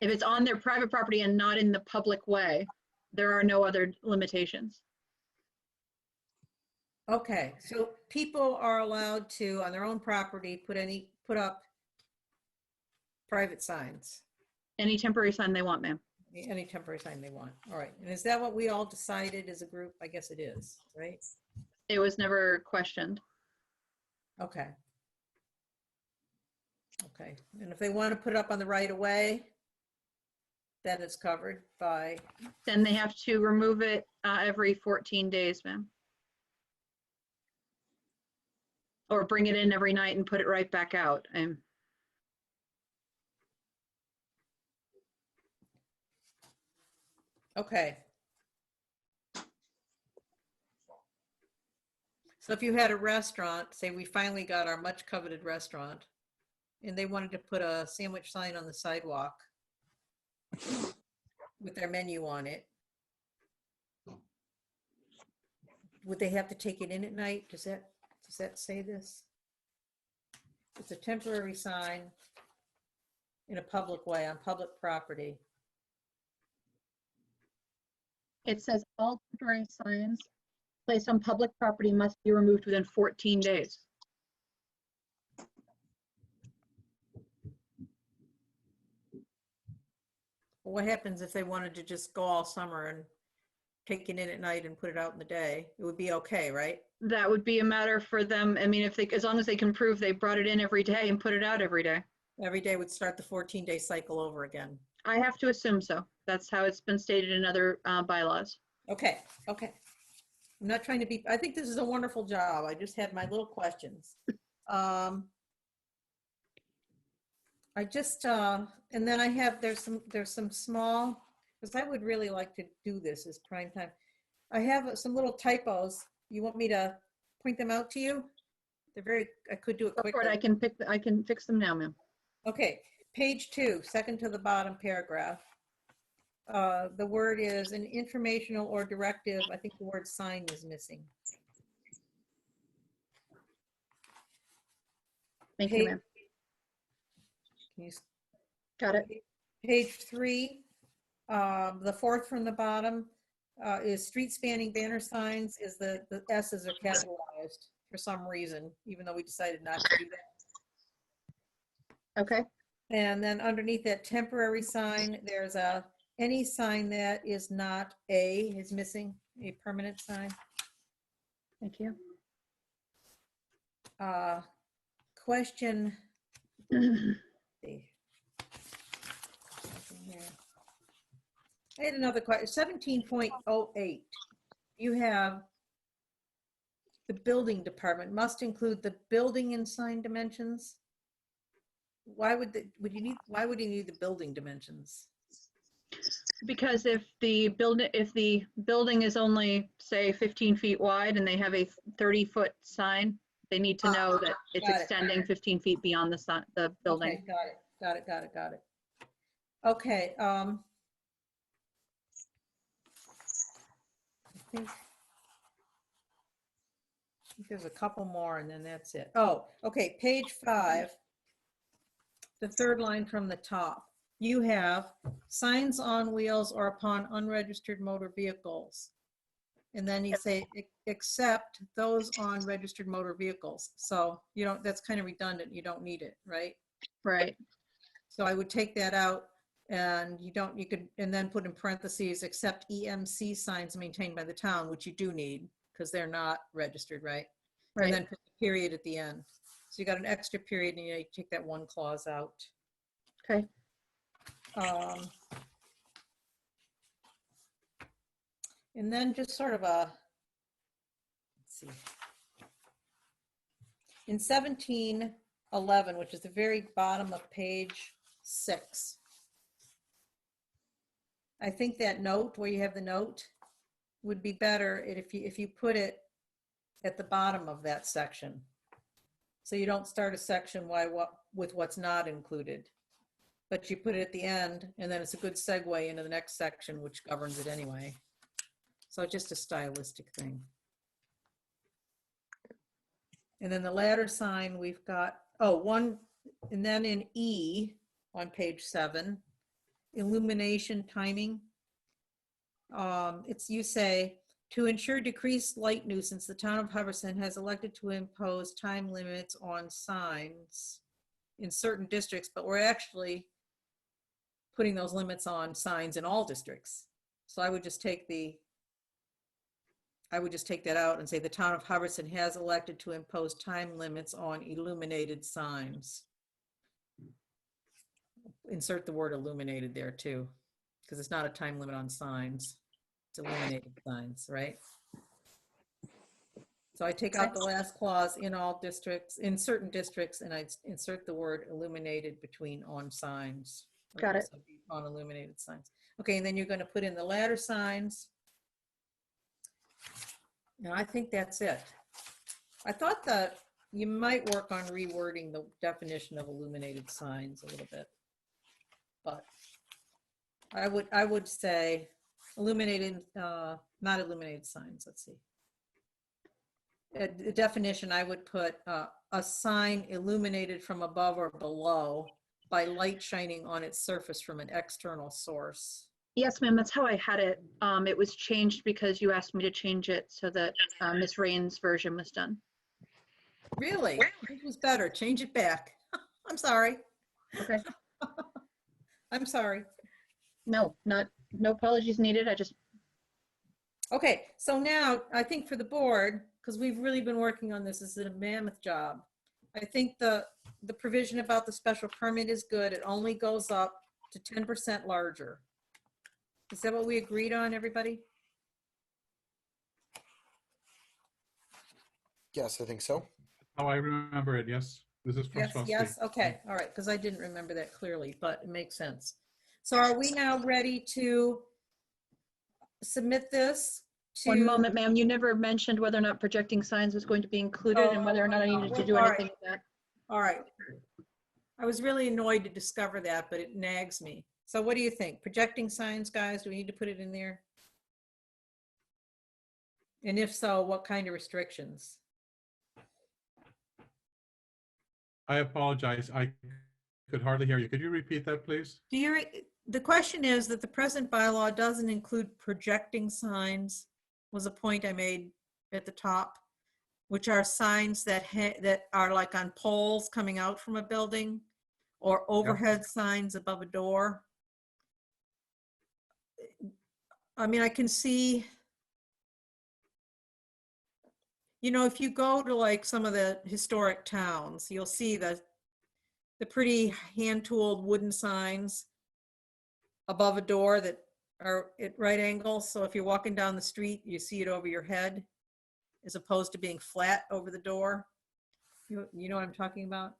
If it's on their private property and not in the public way, there are no other limitations. Okay, so people are allowed to, on their own property, put up private signs. Any temporary sign they want, ma'am. Any temporary sign they want. All right. And is that what we all decided as a group? I guess it is, right? It was never questioned. Okay. Okay. And if they want to put it up on the right of way, then it's covered by, Then they have to remove it every 14 days, ma'am. Or bring it in every night and put it right back out. And okay. So if you had a restaurant, say we finally got our much coveted restaurant, and they wanted to put a sandwich sign on the sidewalk with their menu on it, would they have to take it in at night? Does that say this? It's a temporary sign in a public way on public property. it says all temporary signs placed on public property must be removed within 14 days. What happens if they wanted to just go all summer and take it in at night and put it out in the day? It would be okay, right? That would be a matter for them. I mean, if they, as long as they can prove they brought it in every day and put it out every day. Every day would start the 14-day cycle over again. I have to assume so. That's how it's been stated in other bylaws. Okay, okay. I'm not trying to be, I think this is a wonderful job. I just had my little questions. I just, and then I have, there's some small, because I would really like to do this as prime time. I have some little typos. You want me to point them out to you? They're very, I could do it Go for quickly. it. I can fix them now, ma'am. Okay, page 2, second to the bottom paragraph. The word is an informational or directive. I think the word sign is missing. Thank you, ma'am. Can you, Got it. page 3, the fourth from the bottom is street spanning banner signs. Is the S's are capitalized for some reason, even though we decided not to do that. Okay. And then underneath that temporary sign, there's any sign that is not is missing, a permanent sign. Thank you. Question. See. I had another question. 17.08. You have the building department must include the building and sign dimensions. Why would you need the building dimensions? Because if the building is only, say, 15 feet wide and they have a 30-foot sign, they need to know that it's got it. extending 15 feet beyond the building. Okay, got it. Okay. I think there's a couple more and then that's it. Oh, okay, page 5, the third line from the top. You have signs on wheels or upon unregistered motor vehicles. And then you say, except those on registered motor vehicles. So you don't, that's kind of redundant. You don't need it, right? Right. So I would take that out and you could, and then put in parentheses, except EMC signs maintained by the town, which you do need because they're not registered, right? Right. And then put the period at the end. So you got an extra period and you take that one clause out. Okay. And then just sort of let's see. In 1711, which is the very bottom of page 6, I think that note where you have the note would be better if you put it at the bottom of that section. So you don't start a section with what's not included, but you put it at the end and then it's a good segue into the next section, which governs it anyway. So just a stylistic thing. And then the ladder sign, we've got, one, and then in E on page 7, illumination timing. You say, to ensure decreased light nuisance, the town of Hubbardston has elected to impose time limits on signs in certain districts, but we're actually putting those limits on signs in all districts. So I would just take that out and say the town of Hubbardston has elected to impose time limits on illuminated signs. Insert the word illuminated there too, because it's not a time limit on signs. It's illuminated signs, right? So I take out the last clause in all districts, in certain districts, and I insert the word illuminated between on signs. Got it. On illuminated signs. Okay, and then you're going to put in the ladder signs. And I think that's it. I thought that you might work on rewording the definition of illuminated signs a little bit. But I would say illuminated, not illuminated signs. Let's see. The definition, I would put a sign illuminated from above or below by light shining on its surface from an external source. Yes, ma'am, that's how I had it. It was changed because you asked me to change it so that Miss Rain's version was done. Really? It was better. Change it back. I'm sorry. Okay. I'm sorry. No apologies needed. Okay, so now I think for the board, because we've really been working on this, this is a mammoth job. I think the provision about the special permit is good. It only goes up to 10% larger. Is that what we agreed on, everybody? Yes, I think so. Oh, I remember it. Yes. This is from Yes, trustee. yes, okay, all right, because I didn't remember that clearly, but it makes sense. So are we now ready to submit this to? One moment, ma'am. You never mentioned whether or not projecting signs was going to be included and whether or not I needed to do All right. anything with that. All right. I was really annoyed to discover that, but it nags me. So what do you think? Projecting signs, guys, do we need to put it in there? And if so, what kind of restrictions? I apologize. I could hardly hear you. Could you repeat that, please? The question is that the present bylaw doesn't include projecting signs, was a point I made at the top, which are signs that are like on poles coming out from a building or overhead signs above a door. I mean, I can see, you know, if you go to like some of the historic towns, you'll see the pretty hand-tooled wooden signs above a door that are at right angles. So if you're walking down the street, you see it over your head as opposed to being flat over the door. You know what I'm talking about?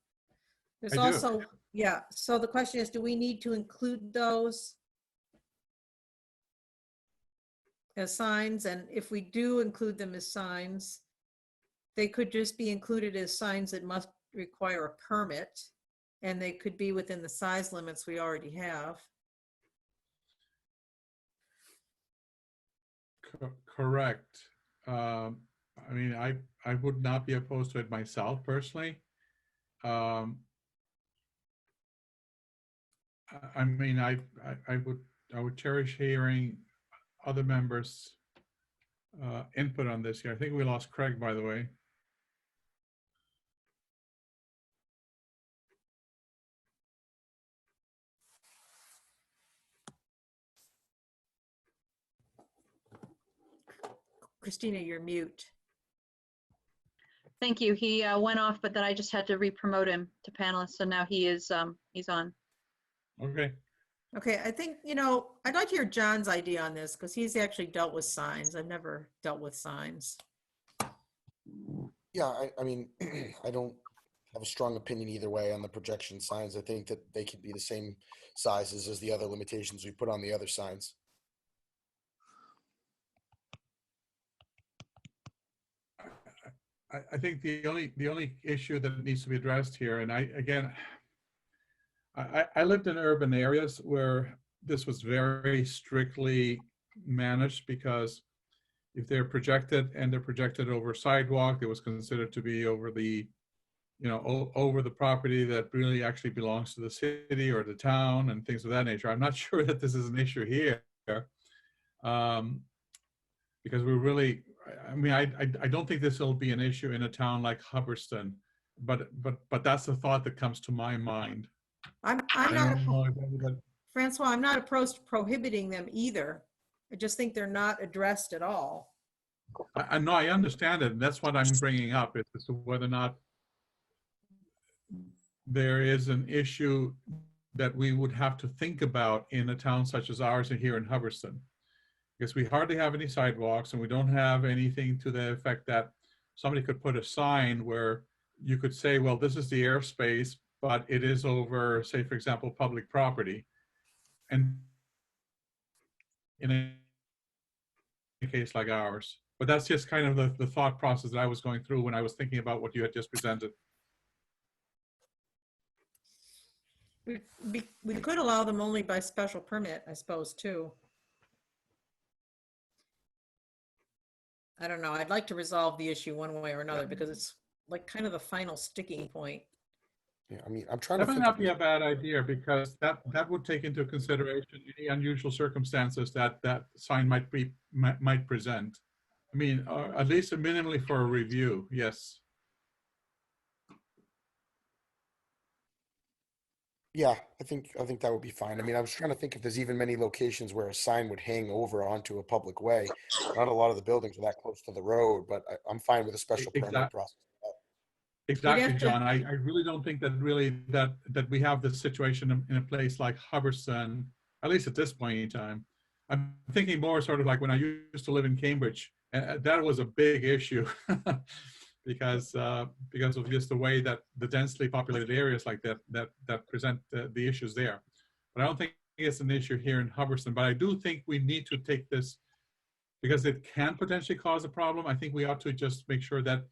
There's I do. also, yeah. So the question is, do we need to include those as signs? And if we do include them as signs, they could just be included as signs that must require a permit, and they could be within the size limits we already have. Correct. I mean, I would not be opposed to it myself personally. I mean, I would cherish hearing other members' input on this here. I think we lost Craig, by the way. Christina, you're mute. Thank you. He went off, but then I just had to re-promote him to panelist. So now he's on. Okay. Okay, I think, you know, I'd like to hear John's idea on this because he's actually dealt with signs. I've never dealt with signs. Yeah, I mean, I don't have a strong opinion either way on the projection signs. I think that they could be the same sizes as the other limitations we put on the other signs. I think the only issue that needs to be addressed here, and I lived in urban areas where this was very strictly managed, because if they're projected and they're projected over sidewalk, it was considered to be over the, you know, over the property that really actually belongs to the city or the town and things of that nature. I'm not sure that this is an issue here, because we're really, I mean, I don't think this will be an issue in a town like Hubbardston, but that's the thought that comes to my mind. I'm I not, don't know if everybody- Francois, I'm not opposed to prohibiting them either. I just think they're not addressed at all. No, I understand it. That's what I'm bringing up, is as to whether or not there is an issue that we would have to think about in a town such as ours and here in Hubbardston. Because we hardly have any sidewalks and we don't have anything to the effect that somebody could put a sign where you could say, well, this is the airspace, but it is over, say, for example, public property. And in a case like ours. But that's just kind of the thought process that I was going through when I was thinking about what you had just presented. We could allow them only by special permit, I suppose, too. I don't know. I'd like to resolve the issue one way or another because it's like kind of the final sticking point. Yeah, I mean, I'm trying That to might think. not be a bad idea, because that would take into consideration any unusual circumstances that that sign might present. I mean, at least minimally for a review, yes. Yeah, I think that would be fine. I mean, I was trying to think if there's even many locations where a sign would hang over onto a public way. Not a lot of the buildings are that close to the road, but I'm fine with a special permit process. Exactly, to- John. I really don't think that that we have this situation in a place like Hubbardston, at least at this point in time. I'm thinking more sort of like when I used to live in Cambridge, and that was a big issue because of just the way that the densely populated areas like that present the issues there. But I don't think it's an issue here in Hubbardston. But I do think we need to take this, because it can potentially cause a problem. I think we ought to just make sure that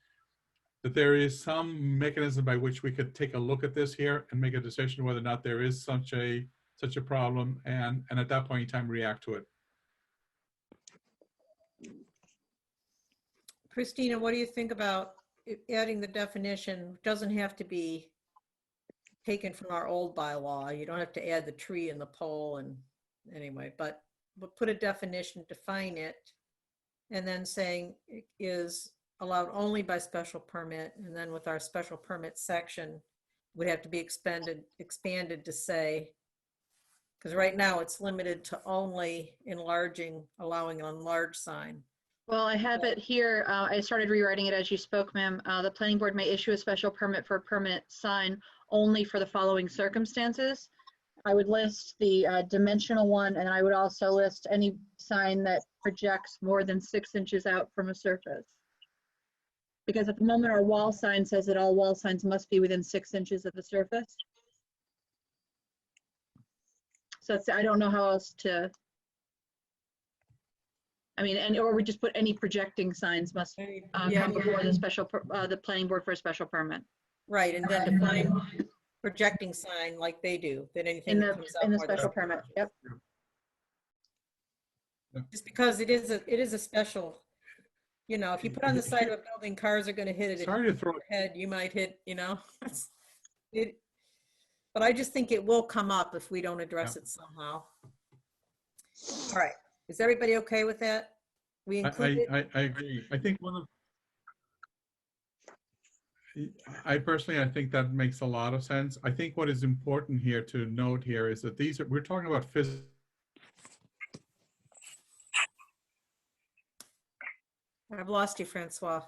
there is some mechanism by which we could take a look at this here and make a decision whether or not there is such a problem, and at that point in time react to it. Christina, what do you think about adding the definition? Doesn't have to be taken from our old bylaw. You don't have to add the tree and the pole and anyway, but we'll put a definition, define it, and then saying it is allowed only by special permit. And then with our special permit section would have to be expanded to say, because right now it's limited to only allowing an enlarged sign. Well, I have it here. I started rewriting it as you spoke, ma'am. The planning board may issue a special permit for a permanent sign only for the following circumstances. I would list the dimensional one, and I would also list any sign that projects more than 6 inches out from a surface. Because at the moment, our wall sign says that all wall signs must be within 6 inches of the surface. So I don't know how else to, I mean, or we just put any projecting signs must come before the planning board for a special permit. Right, and then define projecting sign like they do, that anything that comes up in the more than special permit, yep. just because it is a special, you know, if you put on the side of a building, cars are going to hit it. Sorry to throw your head, you might hit, you know. But I just think it will come up if we don't address it somehow. All right, is everybody okay with that? We include it? I agree. I think I personally think that makes a lot of sense. I think what is important here to note here is that we're talking about physical. I've lost you, Francois.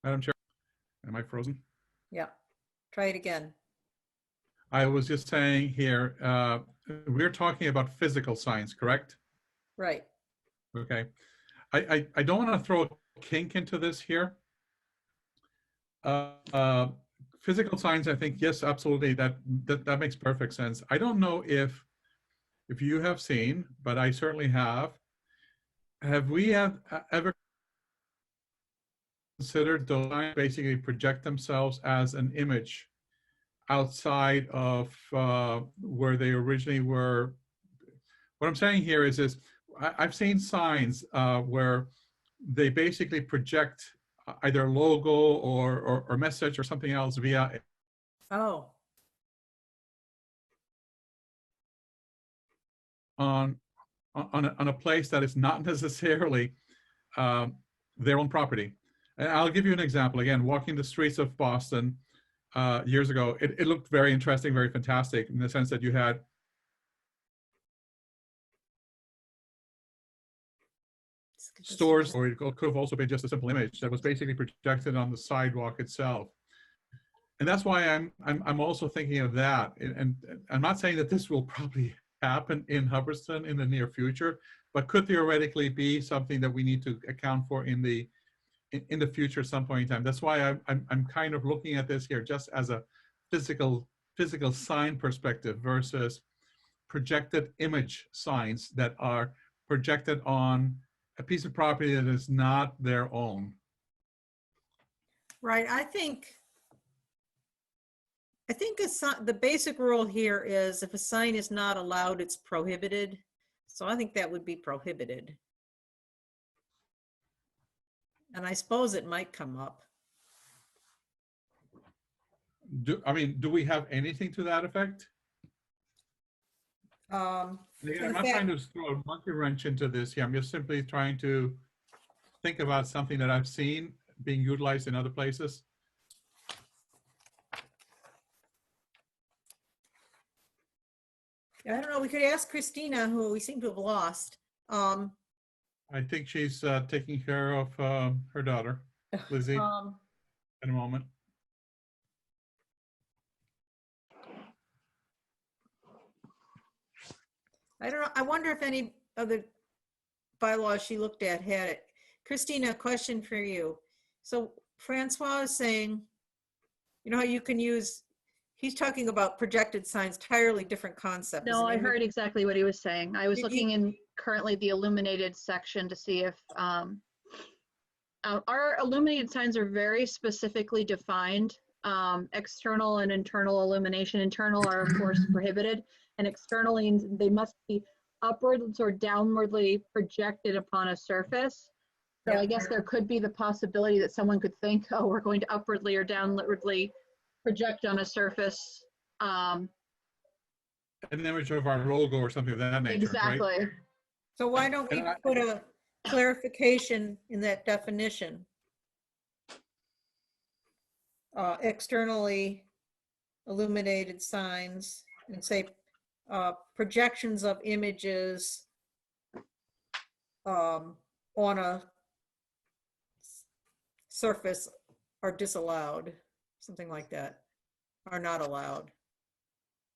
Madam Chair, am I frozen? Yeah, try it again. I was just saying here, we're talking about physical signs, correct? Right. Okay. I don't want to throw a kink into this here. Physical signs, I think, yes, absolutely. That makes perfect sense. I don't know if you have seen, but I certainly have. Have we ever considered those signs basically project themselves as an image outside of where they originally were? What I'm saying here is I've seen signs where they basically project either a logo or message or something else via on a place that is not necessarily their own property. And I'll give you an example. Again, walking the streets of Boston years ago, it looked very interesting, very fantastic in the sense that you had stores, or it could have also been just a simple image that was basically projected on the sidewalk itself. And that's why I'm also thinking of that. And I'm not saying that this will probably happen in Hubbardston in the near future, but could theoretically be something that we need to account for in the future at some point in time. That's why I'm kind of looking at this here just as a physical sign perspective versus projected image signs that are projected on a piece of property that is not their own. Right, I think the basic rule here is if a sign is not allowed, it's prohibited. So I think that would be prohibited. And I suppose it might come up. Do we have anything to that effect? Again, I'm not trying to throw a monkey wrench into this here. I'm just simply trying to think about something that I've seen being utilized in other places. I don't know, we could ask Christina, who we seem to have lost. I think she's taking care of her daughter, Lizzie, in a moment. I don't know, I wonder if any other bylaws she looked at had it. Christina, a question for you. So Francois is saying, you know how you can use, he's talking about projected signs, entirely different concept. No, I heard exactly what he was saying. I was looking in currently the illuminated section to see if our illuminated signs are very specifically defined. External and internal illumination. Internal are of course prohibited, and externally they must be upwards or downwardly projected upon a surface. So I guess there could be the possibility that someone could think, oh, we're going to upwardly or downwardly project on a surface. An image of our logo or something of that nature. Exactly. Right? So why don't we put a clarification in that definition? Externally illuminated signs, and say projections of images on a surface are disallowed, something like that, are not allowed.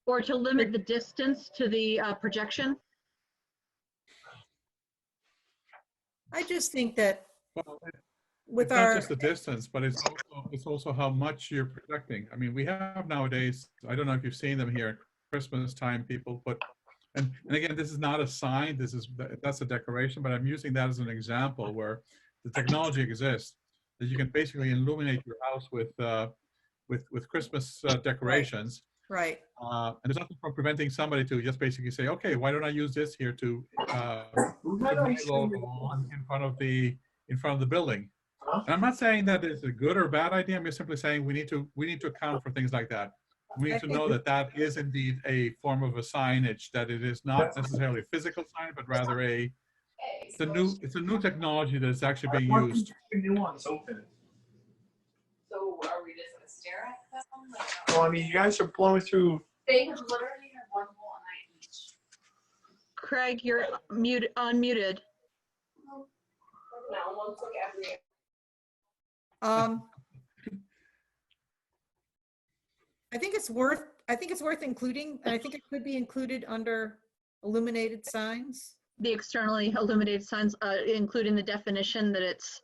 Or to limit the distance to the projection. I just think that Well, with it's not just the distance, but it's also how much you're projecting. I mean, we have nowadays, I don't know if you've seen them here, Christmas time people put, and again, this is not a sign, that's a decoration, but I'm using that as an example where the technology exists that you can basically illuminate your house with Christmas decorations. Right. And there's nothing from preventing somebody to just basically say, okay, why don't I use this here to put my logo on in front of the building. And I'm not saying that it's a good or bad idea. I'm just simply saying we need to account for things like that. We need to know that that is indeed a form of a signage, that it is not necessarily a physical sign, but rather it's a new technology that's actually being used. So are we just gonna stare at them? Like, Well, I mean, you guys are blowing through. they have literally had one hole a night each. Craig, you're unmuted. No, one took every. I think it's worth including, and I think it could be included under illuminated signs. The externally illuminated signs, including the definition that it's.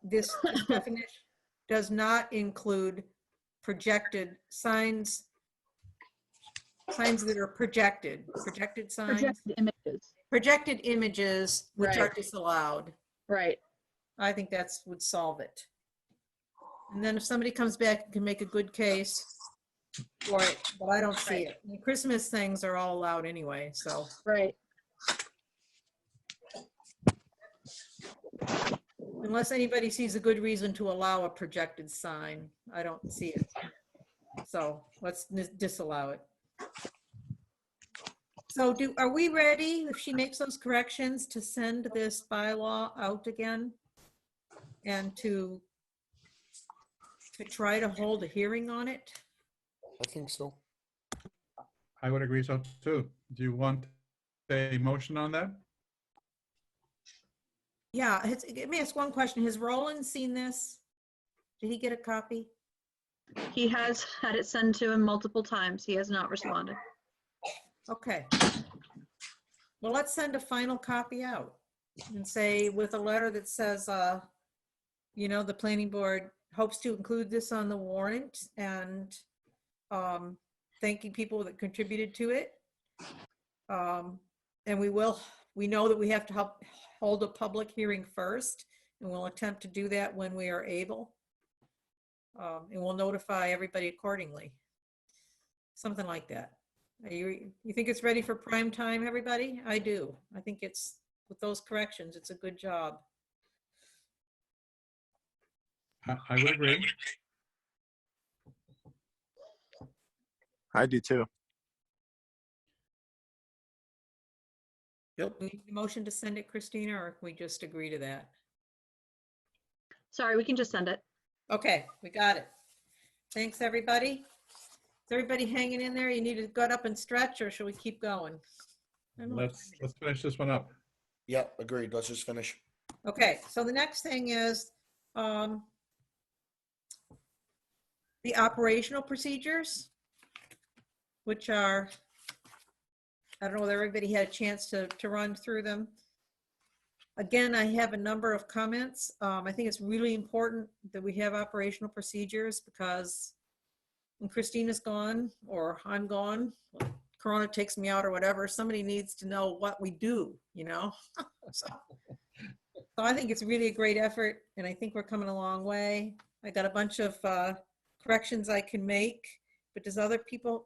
This definition does not include projected signs that are projected signs, projected images which are Right. disallowed. Right. I think that's would solve it. And then if somebody comes back and can make a good case for it, but I don't see it. The Christmas things are all allowed anyway, so. Right. Unless anybody sees a good reason to allow a projected sign, I don't see it. So let's disallow it. So are we ready, if she makes those corrections, to send this bylaw out again? And to try to hold a hearing on it? I think so. I would agree so too. Do you want a motion on that? Yeah, let me ask one question. Has Roland seen this? Did he get a copy? He has had it sent to him multiple times. He has not responded. Okay. Well, let's send a final copy out and say with a letter that says, you know, the planning board hopes to include this on the warrant and thanking people that contributed to it. And we know that we have to hold a public hearing first, and we'll attempt to do that when we are able. And we'll notify everybody accordingly. Something like that. You think it's ready for prime time, everybody? I do. I think it's, with those corrections, it's a good job. I would agree. I do too. We need a motion to send it, Christina, or can we just agree to that? Sorry, we can just send it. Okay, we got it. Thanks, everybody. Is everybody hanging in there? You need to get up and stretch, or should we keep going? Let's finish this one up. Yep, agreed. Let's just finish. Okay, so the next thing is the operational procedures, which are, I don't know whether everybody had a chance to run through them. Again, I have a number of comments. I think it's really important that we have operational procedures because when Christina's gone or I'm gone, Corona takes me out or whatever, somebody needs to know what we do, you know? So I think it's really a great effort, and I think we're coming a long way. I got a bunch of corrections I can make, but do other people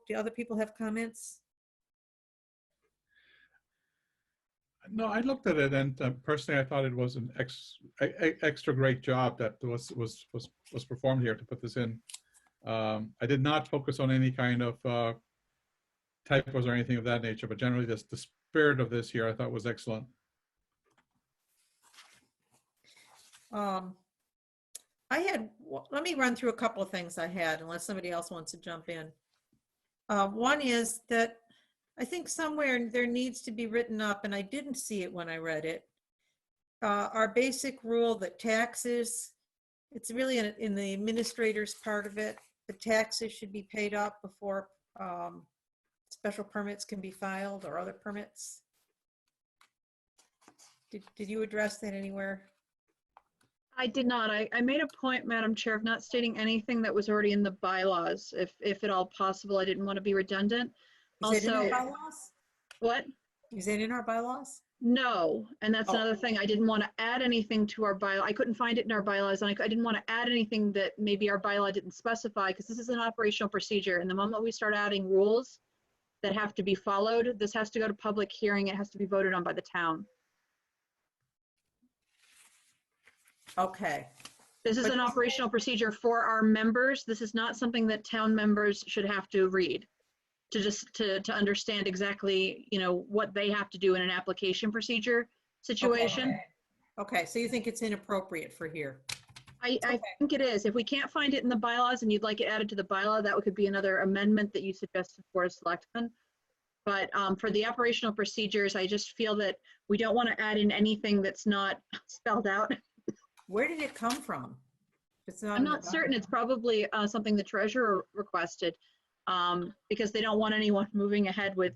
have comments? No, I looked at it, and personally, I thought it was an extra great job that was performed here to put this in. I did not focus on any kind of typos or anything of that nature, but generally, the spirit of this here I thought was excellent. Let me run through a couple of things I had, unless somebody else wants to jump in. One is that I think somewhere there needs to be written up, and I didn't see it when I read it, our basic rule that taxes, it's really in the administrator's part of it, the taxes should be paid up before special permits can be filed or other permits. Did you address that anywhere? I did not. I made a point, Madam Chair, of not stating anything that was already in the bylaws, if at all possible. I didn't want to be redundant. Is it in our Also, bylaws? what? Is it in our bylaws? No, and that's Oh. another thing. I didn't want to add anything to our bylaw. I couldn't find it in our bylaws, and I didn't want to add anything that maybe our bylaw didn't specify, because this is an operational procedure. And the moment we start adding rules that have to be followed, this has to go to public hearing. It has to be voted on by the town. Okay. This is an operational procedure for our members. This is not something that town members should have to read to understand exactly, you know, what they have to do in an application procedure situation. Okay, so you think it's inappropriate for here? I think it is. If we can't find it in the bylaws and you'd like it added to the bylaw, that could be another amendment that you suggested for a selectman. But for the operational procedures, I just feel that we don't want to add in anything that's not spelled out. Where did it come from? It's not I'm not certain. It's probably something the treasurer requested because they don't want anyone moving ahead with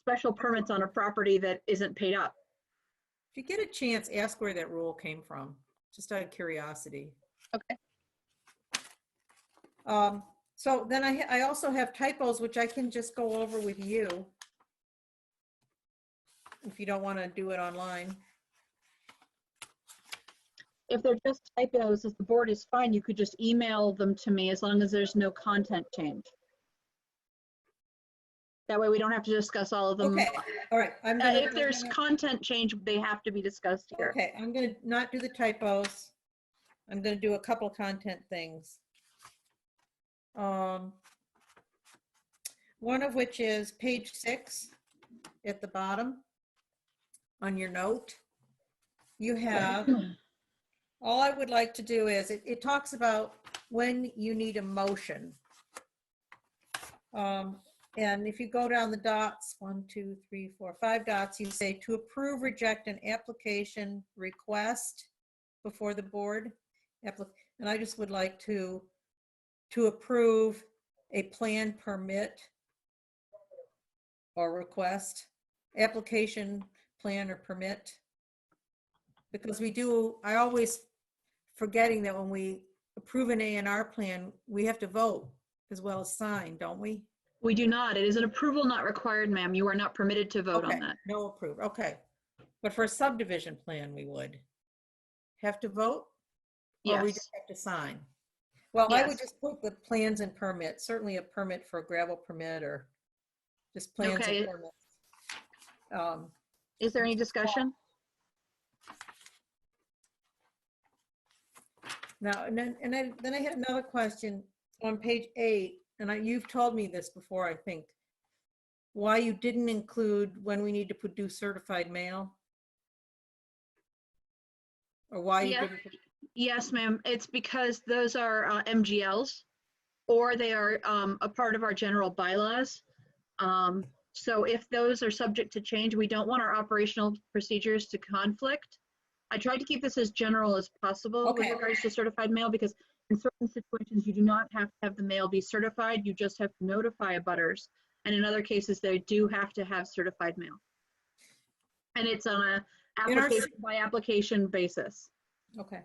special permits on a property that isn't paid up. If you get a chance, ask where that rule came from, just out of curiosity. Okay. So then I also have typos, which I can just go over with you if you don't want to do it online. If they're just typos, if the board is fine, you could just email them to me as long as there's no content change. That way we don't have to discuss all of them. Okay, all right. If there's content change, they have to be discussed here. Okay, I'm going to not do the typos. I'm going to do a couple of content things. One of which is page 6 at the bottom on your note. You have, all I would like to do is, it talks about when you need a motion. And if you go down the dots, 1, 2, 3, 4, 5 dots, you say to approve, reject an application request before the board. And I just would like to approve a plan permit or request, application, plan or permit. Because I always forgetting that when we approve an A&R plan, we have to vote as well as sign, don't we? We do not. It is an approval not required, ma'am. You are not permitted to vote on Okay, that. no approve, okay. But for a subdivision plan, we would have to vote? Or we Yes. just have to sign? Well, I would Yes. just put the plans and permits, certainly a permit for a gravel permit or just plans Okay. and permits. Is there any discussion? Now, then I had another question on page 8, and you've told me this before, I think. Why you didn't include when we need to do certified mail? Or why you Yeah. didn't? Yes, ma'am. It's because those are MGLs, or they are a part of our general bylaws. So if those are subject to change, we don't want our operational procedures to conflict. I tried to keep this as general as possible with Okay. regards to certified mail, because in certain situations, you do not have to have the mail be certified. You just have to notify abutters. And in other cases, they do have to have certified mail. And it's on a application by application basis. Okay.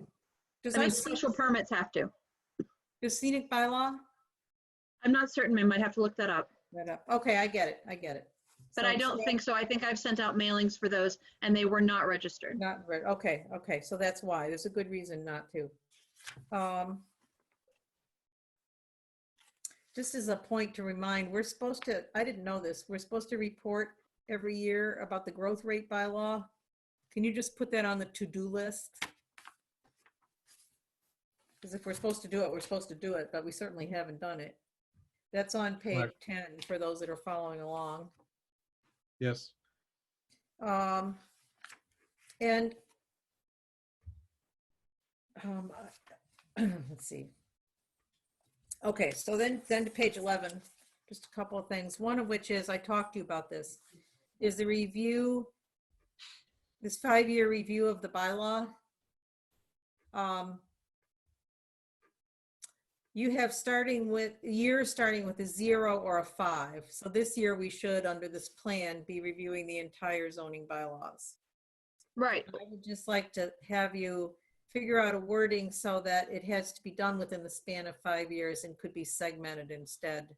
Does I mean, our special permits have to. scenic bylaw? I'm not certain, ma'am. I'd have to look that up. Okay, I get it. But I don't think so. I think I've sent out mailings for those and they were not registered. Not right. Okay, so that's why. There's a good reason not to. Just as a point to remind, we're supposed to, I didn't know this, we're supposed to report every year about the growth rate bylaw. Can you just put that on the to-do list? Because if we're supposed to do it, we're supposed to do it, but we certainly haven't done it. That's on page Correct. 10 for those that are following along. Yes. And let's see. Okay, so then to page 11, just a couple of things. One of which is, I talked to you about this, is the review, this 5-year review of the bylaw. You have starting with a 0 or a 5. So this year we should, under this plan, be reviewing the entire zoning bylaws. Right. I would just like to have you figure out a wording so that it has to be done within the span of 5 years and could be segmented instead.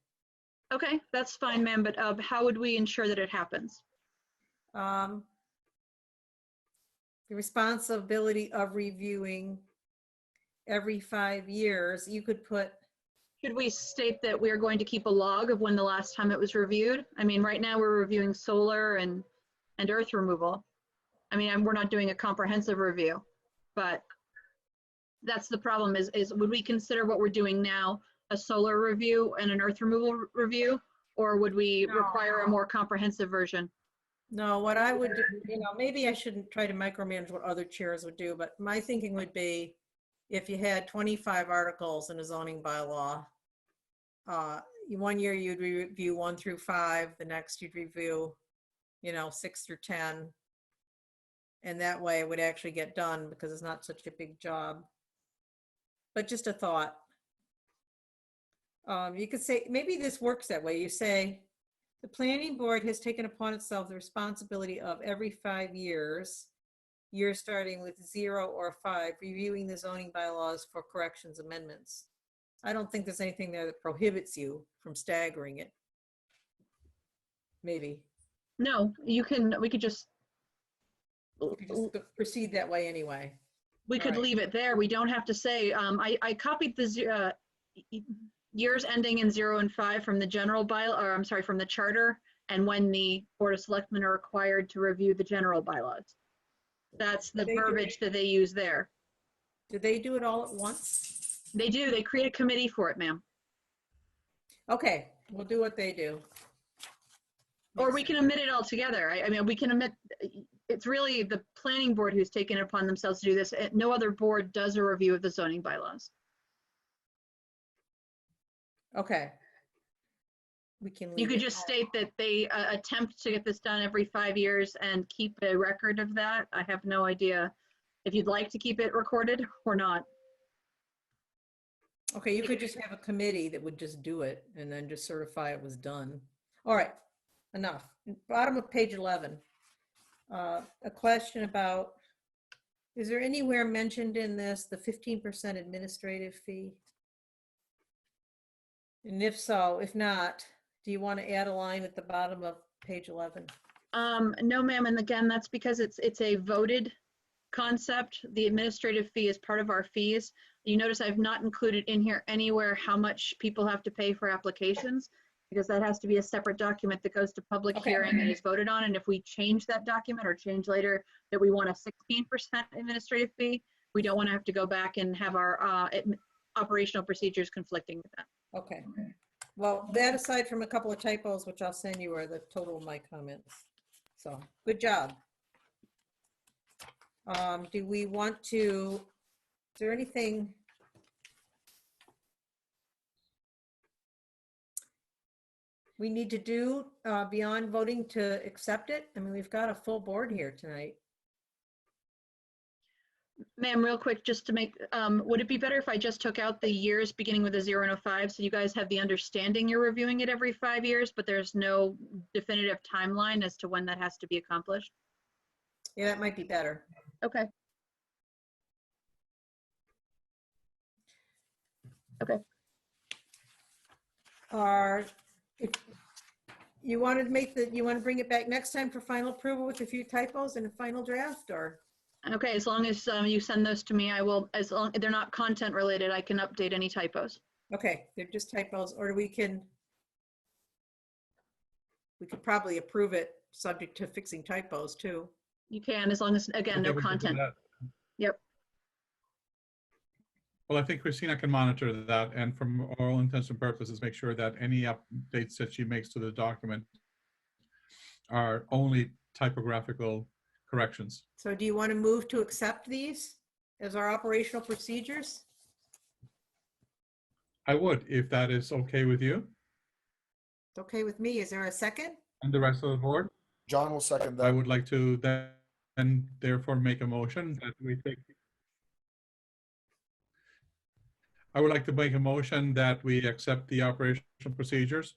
Okay, that's fine, ma'am. But how would we ensure that it happens? The responsibility of reviewing every 5 years, you could put. Should we state that we're going to keep a log of when the last time it was reviewed? I mean, right now we're reviewing solar and earth removal. I mean, we're not doing a comprehensive review, but that's the problem is would we consider what we're doing now a solar review and an earth removal review, or would we require a more comprehensive version? No, what I would do, maybe I shouldn't try to micromanage what other chairs would do, but my thinking would be if you had 25 articles in a zoning bylaw, 1 year you'd review 1 through 5, the next you'd review, 6 through 10. And that way it would actually get done because it's not such a big job. But just a thought. You could say, maybe this works that way. You say, the planning board has taken upon itself the responsibility of every 5 years, you're starting with 0 or 5, reviewing the zoning bylaws for corrections, amendments. I don't think there's anything there that prohibits you from staggering it. Maybe. No, we could just proceed that way anyway. We could leave it there. We don't have to say, I copied the years ending in 0 and 5 from the general bylaw, or I'm sorry, from the charter, and when the Board of Selectmen are required to review the general bylaws. That's the verbiage that they use there. Do they do it all at once? They do. They create a committee for it, ma'am. Okay, we'll do what they do. Or we can omit it altogether. I mean, we can omit, it's really the planning board who's taken it upon themselves to do this. No other board does a review of the zoning bylaws. Okay. we can leave You could it. just state that they attempt to get this done every 5 years and keep a record of that. I have no idea if you'd like to keep it recorded or not. Okay, you could just have a committee that would just do it and then just certify it was done. All right, enough. Bottom of page 11. A question about, is there anywhere mentioned in this the 15% administrative fee? And if so, if not, do you want to add a line at the bottom of page 11? No, ma'am, and again, that's because it's a voted concept. The administrative fee is part of our fees. You notice I've not included in here anywhere how much people have to pay for applications, because that has to be a separate document that goes to public Okay. hearing and is voted on. And if we change that document or change later that we want a 16% administrative fee, we don't want to have to go back and have our operational procedures conflicting with that. Okay. Well, that aside from a couple of typos, which I'll send you, are the total of my comments. So, good job. Do we want to, is there anything? We need to do beyond voting to accept it? I mean, we've got a full board here tonight. Ma'am, real quick, just to make, would it be better if I just took out the years beginning with a 0 and a 5, so you guys have the understanding you're reviewing it every 5 years, but there's no definitive timeline as to when that has to be accomplished? Yeah, that might be better. Okay. Okay. If you want to make the, you want to bring it back next time for final approval with a few typos and a final draft, or? Okay, as long as you send those to me, I will, as long they're not content related, I can update any typos. Okay, they're just typos, or we could probably approve it subject to fixing typos too. You can, as long as, again, no Okay, we can do content. that. Yep. Well, I think Christina can monitor that, and from all intents and purposes, make sure that any updates that she makes to the document are only typographical corrections. So do you want to move to accept these as our operational procedures? I would, if that is okay with you It's okay with me. Is there a second? and the rest of the board. John will second I that. would like to then therefore make a motion that we take. I would like to make a motion that we accept the operational procedures,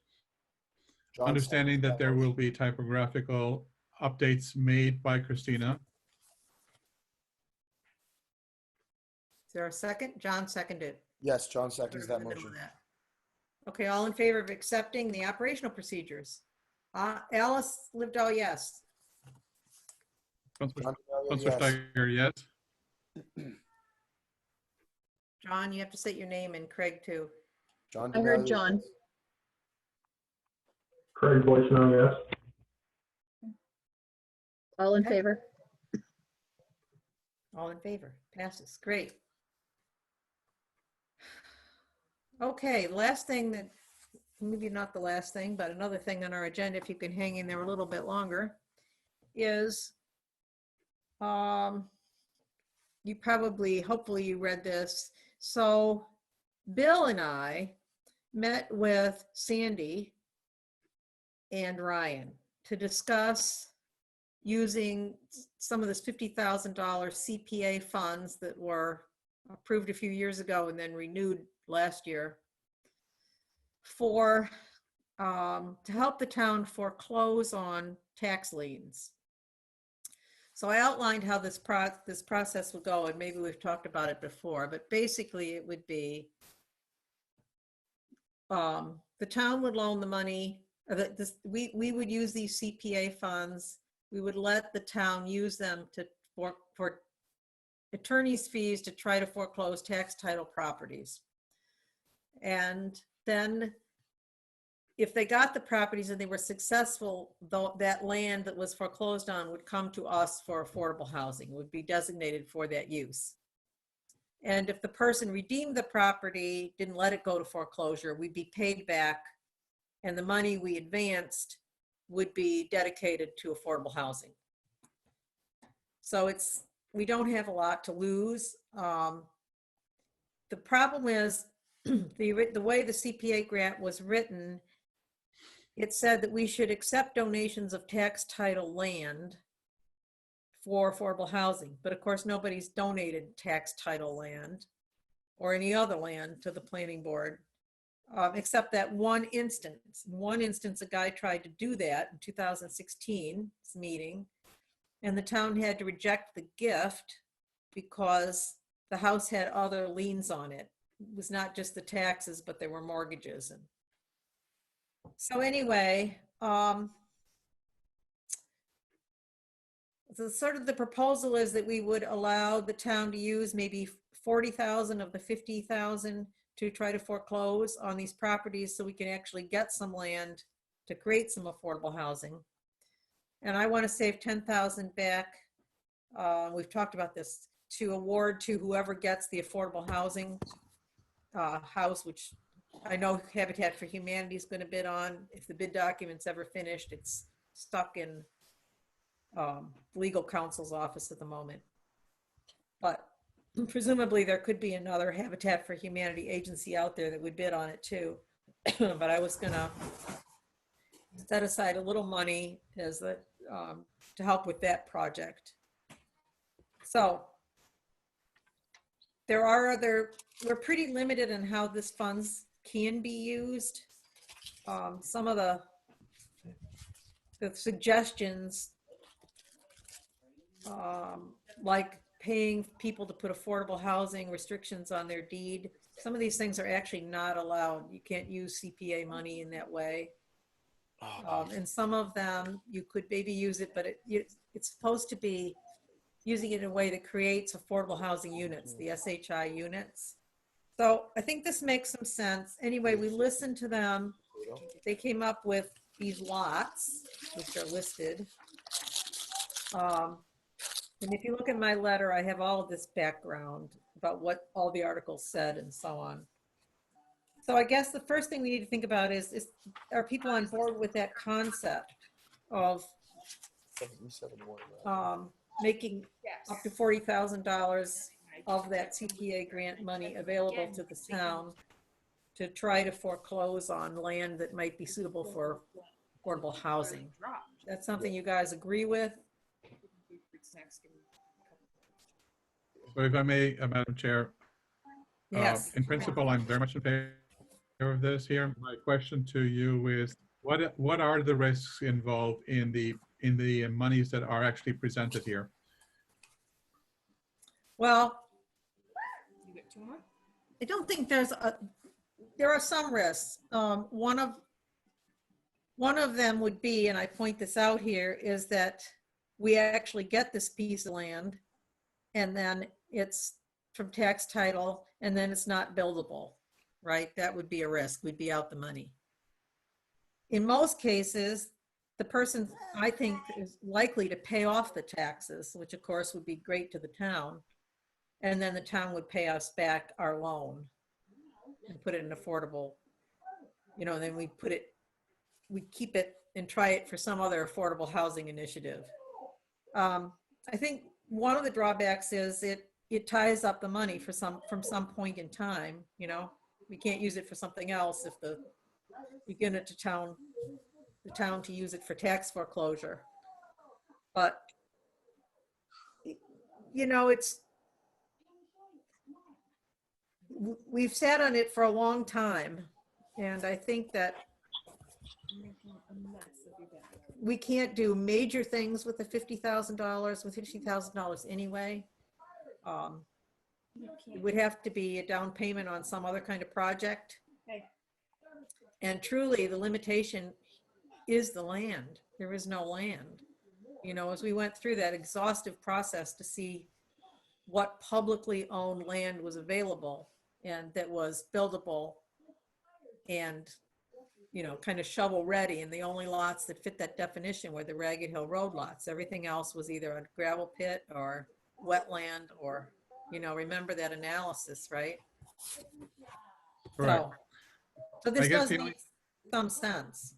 John understanding seconded that there will motion. be typographical updates made by Christina. Is there a second? John seconded. Yes, John seconds Sort that of in the middle motion. of that. Okay, all in favor of accepting the operational procedures? Alice Livedall, yes. Councilor John DeMaio, Councilor yes. Steiger, yes. John, you have to state your name, and Craig too. John I heard DeMaio, John. yes. Craig Boyce now, yes. All in Okay. favor? All in favor, passes, great. Okay, last thing that, maybe not the last thing, but another thing on our agenda, if you can hang in there a little bit longer, is you probably, hopefully you read this. So Bill and I met with Sandy and Ryan to discuss using some of this $50,000 CPA funds that were approved a few years ago and then renewed last year for to help the town foreclose on tax liens. So I outlined how this process would go, and maybe we've talked about it before, but basically it would be the town would loan the money, we would use these CPA funds. We would let the town use them for attorney's fees to try to foreclose tax title properties. And then if they got the properties and they were successful, though, that land that was foreclosed on would come to us for affordable housing, would be designated for that use. And if the person redeemed the property, didn't let it go to foreclosure, we'd be paid back, and the money we advanced would be dedicated to affordable housing. So we don't have a lot to lose. The problem is the way the CPA grant was written, it said that we should accept donations of tax title land for affordable housing. But of course, nobody's donated tax title land or any other land to the planning board, except that one instance. In one instance, a guy tried to do that in 2016 meeting, and the town had to reject the gift because the house had other liens on it. It was not just the taxes, but there were mortgages. And so anyway, so sort of the proposal is that we would allow the town to use maybe 40,000 of the 50,000 to try to foreclose on these properties so we can actually get some land to create some affordable housing. And I want to save 10,000 back. We've talked about this, to award to whoever gets the affordable housing house, which I know Habitat for Humanity is going to bid on. If the bid document's ever finished, it's stuck in legal counsel's office at the moment. But presumably there could be another Habitat for Humanity agency out there that would bid on it too. But I was gonna set aside a little money as the to help with that project. So we're pretty limited in how this funds can be used. Some of the suggestions, like paying people to put affordable housing restrictions on their deed. Some of these things are actually not allowed. You can't use CPA money in that way. And some of them you could maybe use it, but it's supposed to be using it in a way that creates affordable housing units, the SHI units. So I think this makes some sense. Anyway, we listened to them. They came up with these lots, which are listed. And if you look at my letter, I have all of this background about what all the articles said and so on. So I guess the first thing we need to think about is are people on board with that concept of making up to $40,000 of that CPA grant money available to the town to try to foreclose on land that might be suitable for affordable housing? That's something you guys agree with? So if I may, Madam Chair, Yes. in principle, I'm very much in favor of this here. My question to you is, what are the risks involved in the monies that are actually presented here? Well, I don't think there are some risks. One of them would be, and I point this out here, is that we actually get this piece of land and then it's from tax title and then it's not buildable, right? That would be a risk. We'd be out the money. In most cases, the person, I think, is likely to pay off the taxes, which of course would be great to the town. And then the town would pay us back our loan and put it in affordable, and then we keep it and try it for some other affordable housing initiative. I think one of the drawbacks is it ties up the money from some point in time. We can't use it for something else if we get it to the town to use it for tax foreclosure. But we've sat on it for a long time, and I think that we can't do major things with the $50,000, with $50,000 anyway. It would have to be a down payment on some other kind of project. And truly, the limitation is the land. There is no land. As we went through that exhaustive process to see what publicly owned land was available and that was buildable and kind of shovel ready, and the only lots that fit that definition were the Ragged Hill Road lots. Everything else was either a gravel pit or wetland, or remember that analysis, right? Correct. So this does make some sense.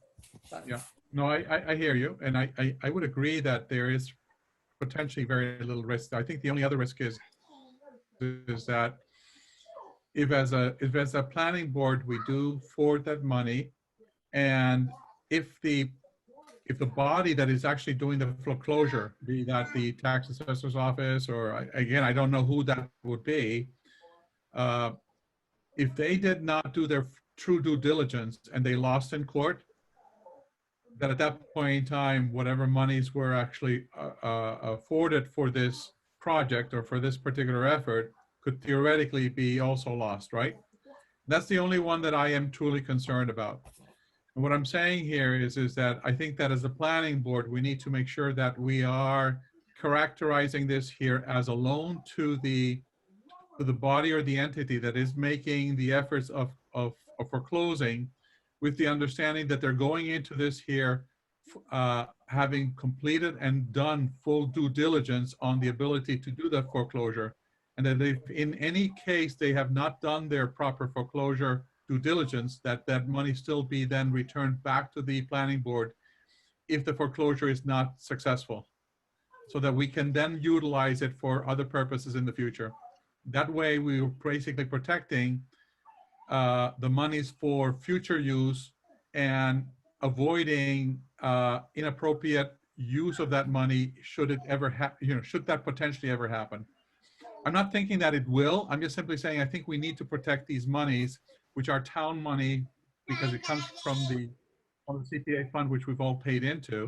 But. Yeah, no, I hear you, and I would agree that there is potentially very little risk. I think the only other risk is that if as a planning board we do forward that money, and if the body that is actually doing the foreclosure, be that the tax assessor's office, or again, I don't know who that would be, if they did not do their true due diligence and they lost in court, that at that point in time, whatever monies were actually afforded for this project or for this particular effort could theoretically be also lost, right? That's the only one that I am truly concerned about. And what I'm saying here is that I think that as a planning board, we need to make sure that we are characterizing this here as a loan to the body or the entity that is making the efforts of foreclosing, with the understanding that they're going into this here having completed and done full due diligence on the ability to do that foreclosure. And that if in any case they have not done their proper foreclosure due diligence, that money still be then returned back to the planning board if the foreclosure is not successful, so that we can then utilize it for other purposes in the future. That way we're basically protecting the monies for future use and avoiding inappropriate use of that money should it ever should that potentially ever happen. I'm not thinking that it will. I'm just simply saying I think we need to protect these monies, which are town money, because it comes from the CPA fund, which we've all paid into.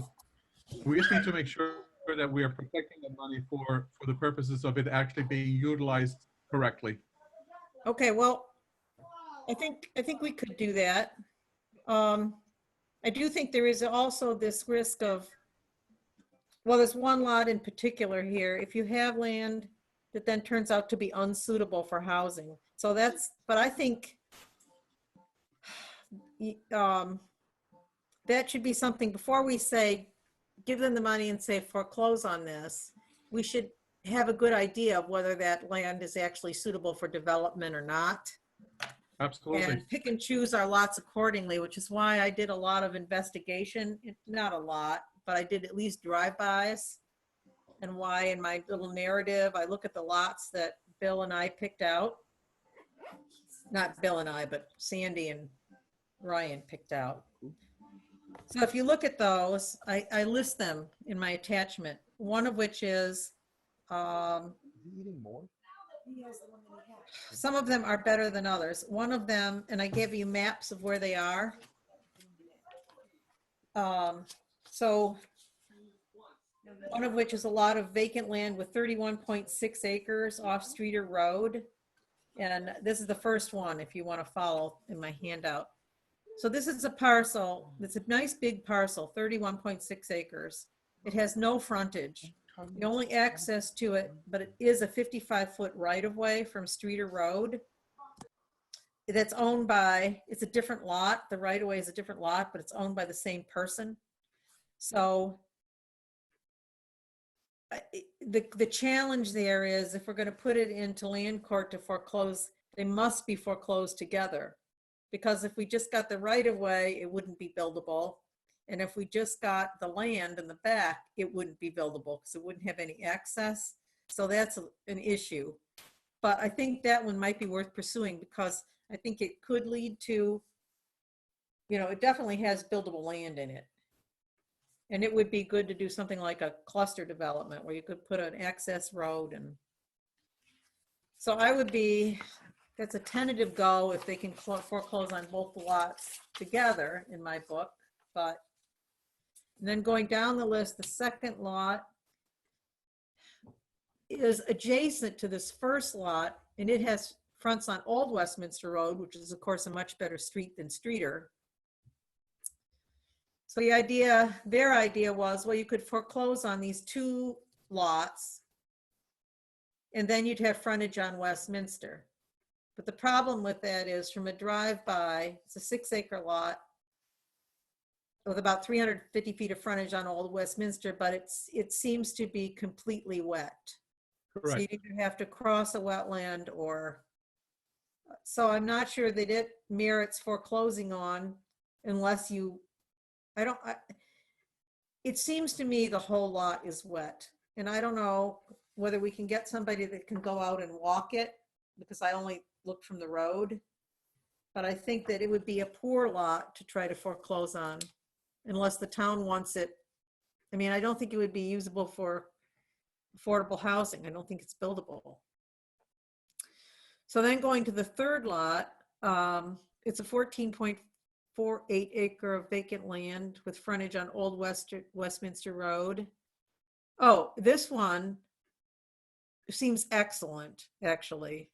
We just need to make sure that we are protecting the money for the purposes of it actually being utilized correctly. Okay, well, I think we could do that. I do think there is also this risk of, well, there's one lot in particular here. If you have land that then turns out to be unsuitable for housing. So that's, but I think that should be something before we say, give them the money and say foreclose on this. We should have a good idea of whether that land is actually suitable for development or not. Absolutely. And pick and choose our lots accordingly, which is why I did a lot of investigation. Not a lot, but I did at least drive-bys. And why in my little narrative, I look at the lots that Bill and I picked out. Not Bill and I, but Sandy and Ryan picked out. So if you look at those, I list them in my attachment. One of which is, some of them are better than others. One of them, and I gave you maps of where they are. So one of which is a lot of vacant land with 31.6 acres off Streeter Road. And this is the first one, if you want to follow in my handout. So this is a parcel, it's a nice big parcel, 31.6 acres. It has no frontage. The only access to it, but it is a 55-foot right-of-way from Streeter Road. That's owned by, it's a different lot. The right-of-way is a different lot, but it's owned by the same person. So the challenge there is, if we're going to put it into land court to foreclose, they must be foreclosed together. Because if we just got the right-of-way, it wouldn't be buildable. And if we just got the land in the back, it wouldn't be buildable because it wouldn't have any access. So that's an issue. But I think that one might be worth pursuing because I think it could lead to, you know, it definitely has buildable land in it. And it would be good to do something like a cluster development where you could put an access road. And so I would be, that's a tentative go if they can foreclose on both the lots together in my book. But and then going down the list, the second lot is adjacent to this first lot, and it has fronts on Old Westminster Road, which is of course a much better street than Streeter. So the idea, their idea was, well, you could foreclose on these two lots, and then you'd have frontage on Westminster. But the problem with that is, from a drive-by, it's a 6-acre lot with about 350 feet of frontage on Old Westminster, but it seems to be completely wet. Correct. So you either have to cross a wetland or, so I'm not sure that it merits foreclosing on unless you, it seems to me the whole lot is wet. And I don't know whether we can get somebody that can go out and walk it, because I only looked from the road. But I think that it would be a poor lot to try to foreclose on. unless the town wants it. I mean, I don't think it would be usable for affordable housing. I don't think it's buildable. So then going to the third lot, it's a 14.48 acre of vacant land with frontage on Old Westminster Road. Oh, this one seems excellent, actually.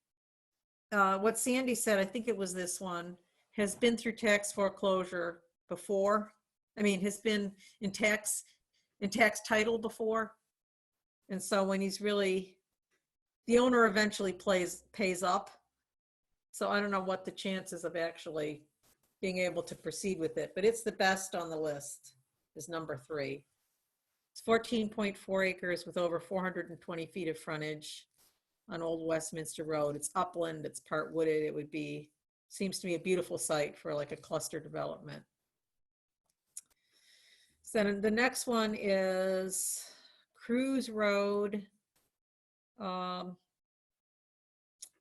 What Sandy said, I think it was this one, has been through tax foreclosure before. I mean, has been in tax title before. And so when he's really, the owner eventually pays up. So I don't know what the chances of actually being able to proceed with it, but it's the best on the list, is number 3. It's 14.4 acres with over 420 feet of frontage on Old Westminster Road. It's upland, it's part wooded. It would be, seems to me a beautiful site for like a cluster development. So then the next one is Cruise Road.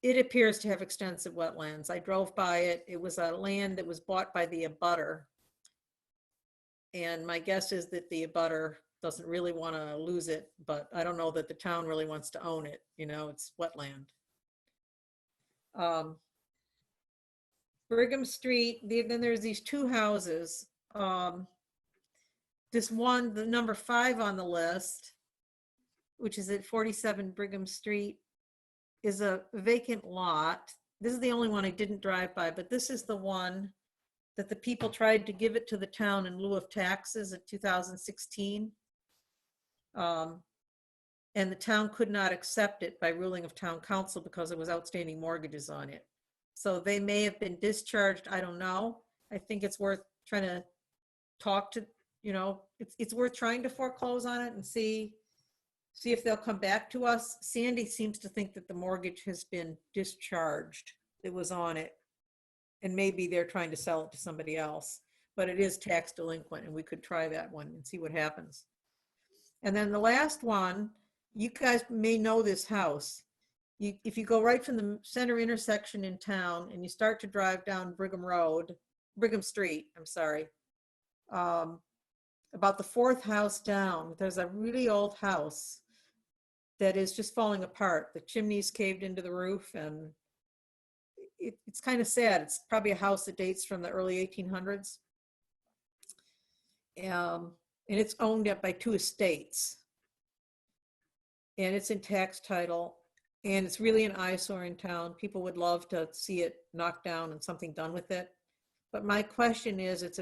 It appears to have extensive wetlands. I drove by it. It was a land that was bought by the abutter. And my guess is that the abutter doesn't really want to lose it, but I don't know that the town really wants to own it. You know, it's wetland. Brigham Street, then there's these 2 houses. This one, the number 5 on the list, which is at 47 Brigham Street, is a vacant lot. This is the only one I didn't drive by, but this is the one that the people tried to give it to the town in lieu of taxes in 2016. And the town could not accept it by ruling of town council because there was outstanding mortgages on it. So they may have been discharged. I don't know. I think it's worth trying to talk to, you know, it's worth trying to foreclose on it and see if they'll come back to us. Sandy seems to think that the mortgage has been discharged that was on it. And maybe they're trying to sell it to somebody else, but it is tax delinquent and we could try that one and see what happens. And then the last one, you guys may know this house. If you go right from the center intersection in town and you start to drive down Brigham Street, I'm sorry, about the 4th house down, there's a really old house that is just falling apart. The chimney's caved into the roof and it's kind of sad. It's probably a house that dates from the early 1800s. And it's owned by 2 estates. And it's in tax title. And it's really an eyesore in town. People would love to see it knocked down and something done with it. But my question is, it's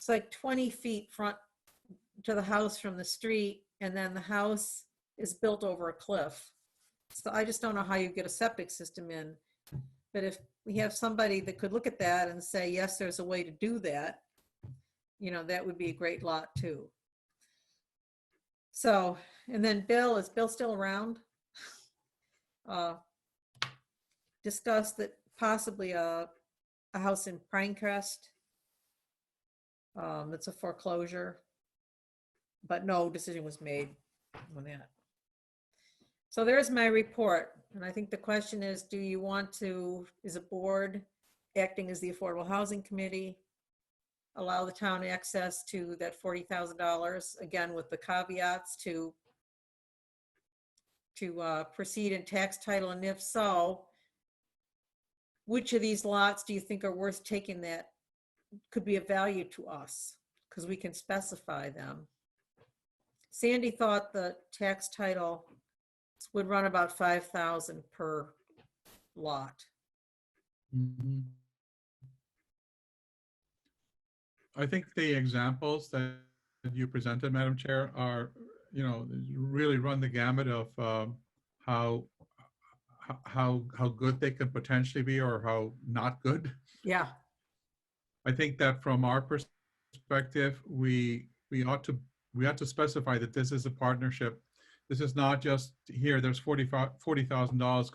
like 20 feet front to the house from the street. And then the house is built over a cliff. So I just don't know how you get a septic system in. But if we have somebody that could look at that and say, yes, there's a way to do that, you know, that would be a great lot too. So, and then Bill, is Bill still around? Discussed that possibly a house in Pinecrest. That's a foreclosure, but no decision was made on that. So there's my report. And I think the question is, do you want to, is a board acting as the Affordable Housing Committee, allow the town access to that $40,000, again, with the caveats to proceed in tax title? And if so, which of these lots do you think are worth taking that could be of value to us? Because we can specify them. Sandy thought the tax title would run about $5,000 per lot. Mhm. I think the examples that you presented, Madam Chair, are, you know, really run the gamut of how good they could potentially be or how not good. Yeah. I think that from our perspective, we ought to specify that this is a partnership. This is not just here, there's $40,000,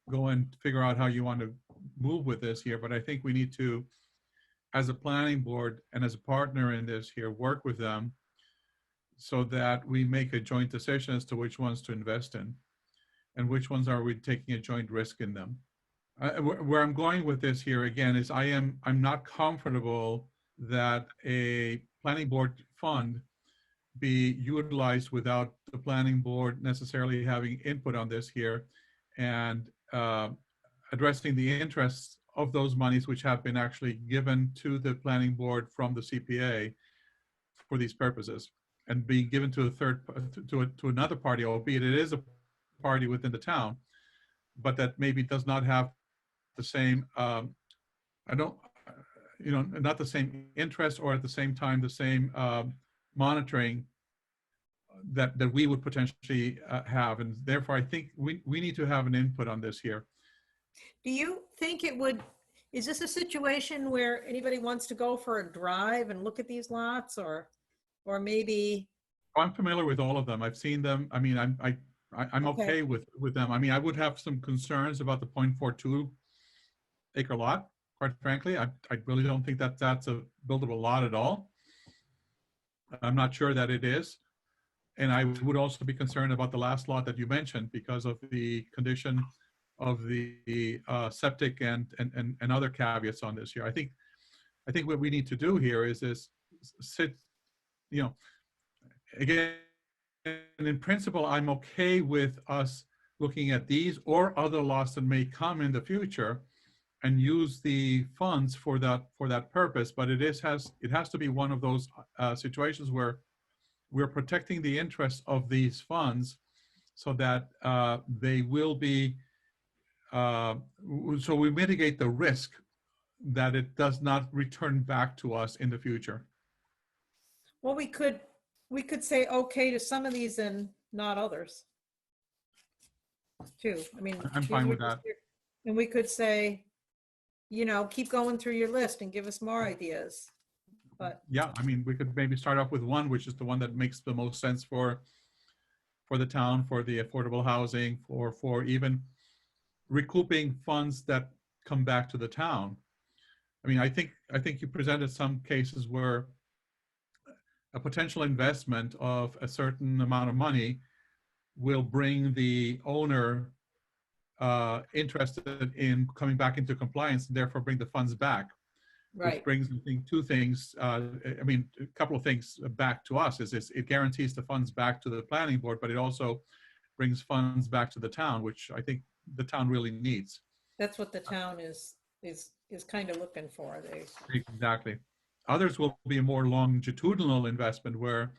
go and figure out how you want to move with this here. But I think we need to, as a planning board and as a partner in this here, work with them so that we make a joint decision as to which ones to invest in and which ones are we taking a joint risk in them. Where I'm going with this here again is I'm not comfortable that a planning board fund be utilized without the planning board necessarily having input on this here, and addressing the interests of those monies which have been actually given to the planning board from the CPA for these purposes, and being given to a to another party, albeit it is a party within the town, but that maybe does not have the same, I don't, not the same interest, or at the same time, the same monitoring that we would potentially have. And therefore, I think we need to have an input on this here. Do you think is this a situation where anybody wants to go for a drive and look at these lots, or maybe? I'm familiar with all of them. I've seen them. I mean, I'm okay with them. I mean, I would have some concerns about the 0.42 acre lot, quite frankly. I really don't think that that's a buildable lot at all. I'm not sure that it is. And I would also be concerned about the last lot that you mentioned because of the condition of the septic and other caveats on this here. I think what we need to do here is sit, again, in principle, I'm okay with us looking at these or other lots that may come in the future and use the funds for that purpose. But it has to be one of those situations where we're protecting the interests of these funds so that they will be, so we mitigate the risk that it does not return back to us in the future. Well, we could say okay to some of these and not others too. I mean, I'm fine with that. And we could say, keep going through your list and give us more ideas. But yeah, I mean, we could maybe start off with one, which is the one that makes the most sense for the town, for the affordable housing, for even recouping funds that come back to the town. I mean, I think you presented some cases where a potential investment of a certain amount of money will bring the owner interested in coming back into compliance, and therefore bring the funds back. right. Which brings, I think, two things. I mean, a couple of things back to us is it guarantees the funds back to the planning board, but it also brings funds back to the town, which I think the town really needs. That's what the town is kind of looking for. Exactly. Others will be a more longitudinal investment where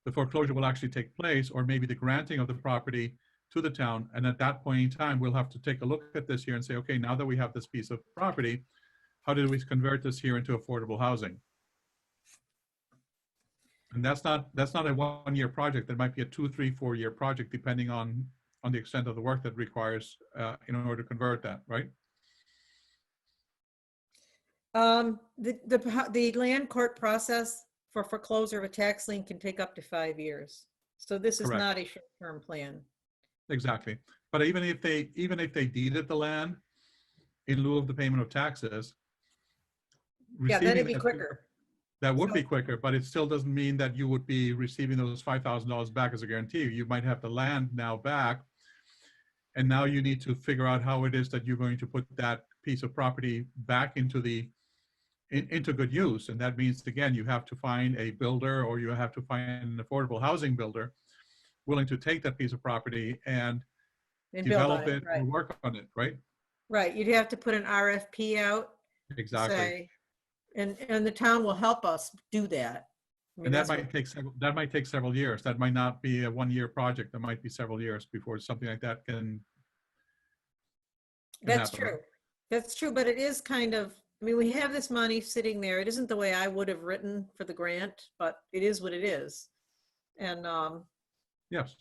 the foreclosure will actually take place, or maybe the granting of the property to the town. And at that point in time, we'll have to take a look at this here and say, okay, now that we have this piece of property, how did we convert this here into affordable housing? And that's not a 1 year project. That might be a 2, 3, 4 year project, depending on the extent of the work that requires in order to convert that, right? The land court process for foreclosure of a tax lien can take up to 5 years. So this is Correct. not a short-term plan. Exactly. But even if they deeded the land in lieu of the payment of taxes, Yeah, that'd be quicker. That would be quicker, but it still doesn't mean that you would be receiving those $5,000 back as a guarantee. You might have the land now back, and now you need to figure out how it is that you're going to put that piece of property back into good use. And that means, again, you have to find a builder, or you have to find an affordable housing builder willing to take that piece of property and develop it right. and work on it, right? Right. You'd have to put an RFP out. Exactly. Say, and the town will help us do that. I mean, And that might take several years. That might not be a 1 year project. That might be several years before something like that can That's happen. true. That's true. But it is kind of, I mean, we have this money sitting there. It isn't the way I would have written for the grant, but it is what it is. And Yes.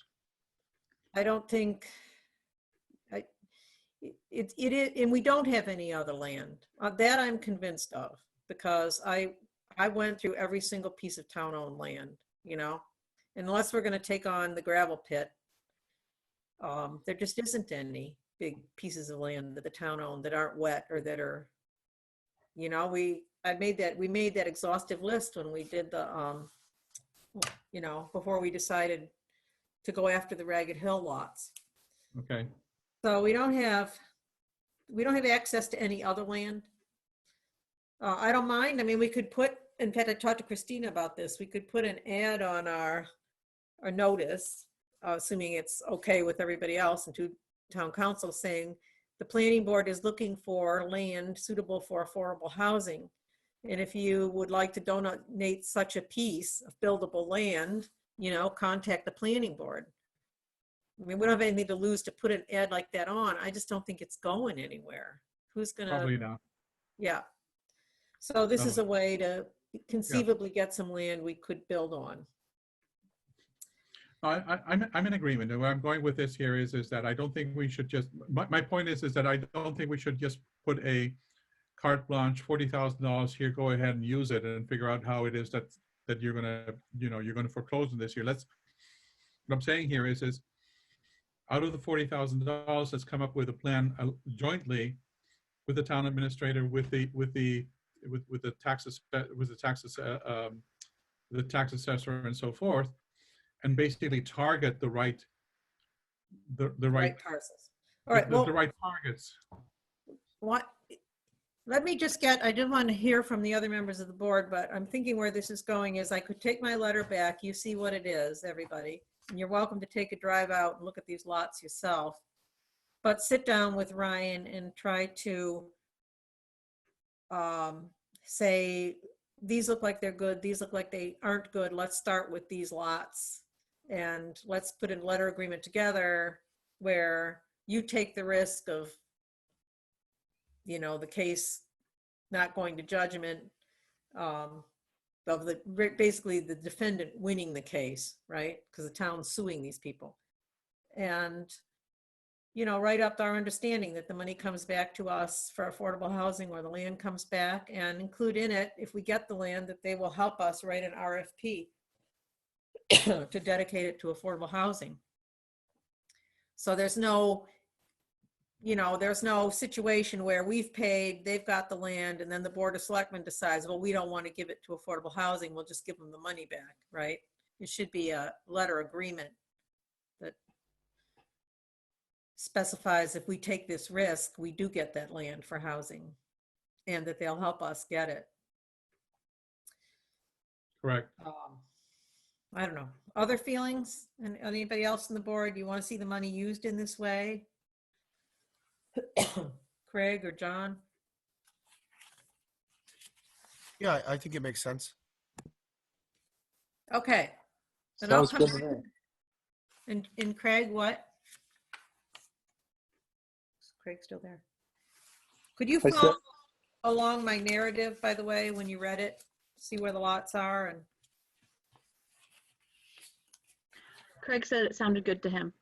I don't think it is, and we don't have any other land. That I'm convinced of, because I went through every single piece of town-owned land, unless we're going to take on the gravel pit. There just isn't any big pieces of land that the town owned that aren't wet or that are, we made that exhaustive list when we did the, before we decided to go after the Ragged Hill lots. Okay. So we don't have access to any other land. I don't mind. I mean, we could put, in fact, I talked to Christina about this. We could put an ad on our notice, assuming it's okay with everybody else, and to town council saying the planning board is looking for land suitable for affordable housing. And if you would like to donate such a piece of buildable land, you know, contact the planning board. I mean, we don't have anything to lose to put an ad like that on. I just don't think it's going anywhere. Who's gonna? Probably not. Yeah. So this is No. a way to conceivably get some land we could build on. I'm in agreement. And where I'm going with this here is that I don't think we should just, my point is that I don't think we should just put a carte blanche, $40,000 here, go ahead and use it and figure out how it is that you're gonna, you know, you're gonna foreclose on this year. What I'm saying here is out of the $40,000, let's come up with a plan jointly with the town administrator, with the tax assessor and so forth, and basically target the right Parcels. All right. Well, the right targets. what? Let me just get, I did want to hear from the other members of the board, but I'm thinking where this is going is I could take my letter back. You see what it is, everybody. And you're welcome to take a drive out and look at these lots yourself. But sit down with Ryan and try to say, these look like they're good. These look like they aren't good. Let's start with these lots. And let's put a letter agreement together where you take the risk of, you know, the case not going to judgment, of basically the defendant winning the case, right? Because the town's suing these people. And, you know, write up our understanding that the money comes back to us for affordable housing, or the land comes back, and include in it, if we get the land, that they will help us write an RFP to dedicate it to affordable housing. So there's no, you know, there's no situation where we've paid, they've got the land, and then the Board of Selectmen decides, well, we don't want to give it to affordable housing, we'll just give them the money back, right? It should be a letter agreement that specifies if we take this risk, we do get that land for housing, and that they'll help us get it. Correct. I don't know. Other feelings? And anybody else on the board? You want to see the money used in this way? Craig or John? Yeah, I think it makes sense. Okay. Then I'll Sounds come. good to me. And Craig, what? Is Craig still there? Could you I follow said- along my narrative, by the way, when you read it? See where the lots are and. Craig said it sounded good to him.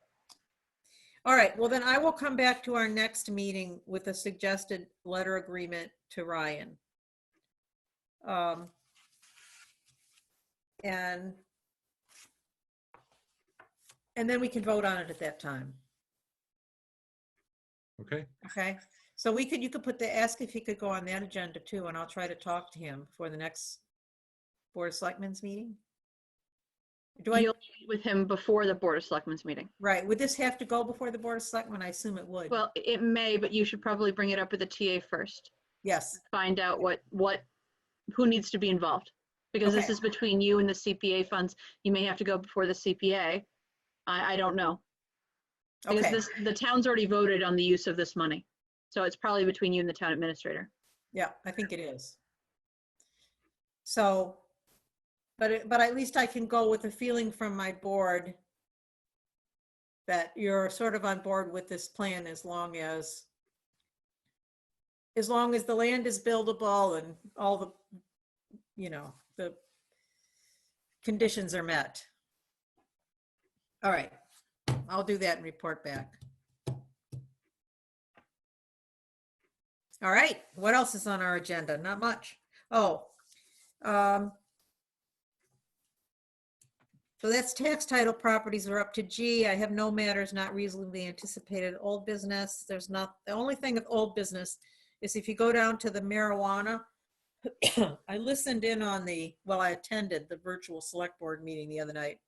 All right, well then I will come back to our next meeting with a suggested letter agreement to Ryan. And then we can vote on it at that time. Okay. Okay, so you could ask if he could go on that agenda too, and I'll try to talk to him before the next Board of Selectmen's meeting. You'll meet with him before the Board of Selectmen's meeting. Right, would this have to go before the Board of Selectmen? I assume it would. Well, it may, but you should probably bring it up with the TA first. Yes, Find out who needs to be involved. Because this Okay. is between you and the CPA funds. You may have to go before the CPA. I don't know. okay, Because the town's already voted on the use of this money. So it's probably between you and the town administrator. yeah, I think it is. So, but at least I can go with a feeling from my board that you're sort of on board with this plan as long as the land is buildable and all the, you know, the conditions are met. All right, I'll do that and report back. All right, what else is on our agenda? Not much. Oh, so that's tax title properties are up to G. I have no matters not reasonably anticipated. Old business, there's not, the only thing of old business is if you go down to the marijuana, I listened in on I attended the virtual select board meeting the other night.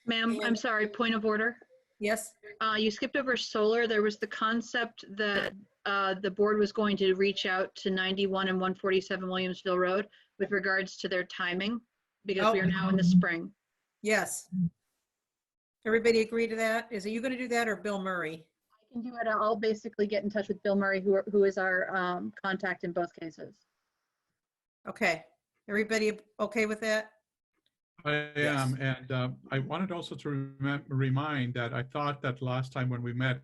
Ma'am, I'm sorry, point of order. Yes? You skipped over solar. There was the concept that the board was going to reach out to 91 and 147 Williamsville Road with regards to their timing, because we are now in the spring. Yes. Everybody agree to that? Is it you going to do that or Bill Murray? I can do it. I'll basically get in touch with Bill Murray, who is our contact in both cases. Okay. Everybody okay with that? I am, and I wanted also to remind that I thought that last time when we met,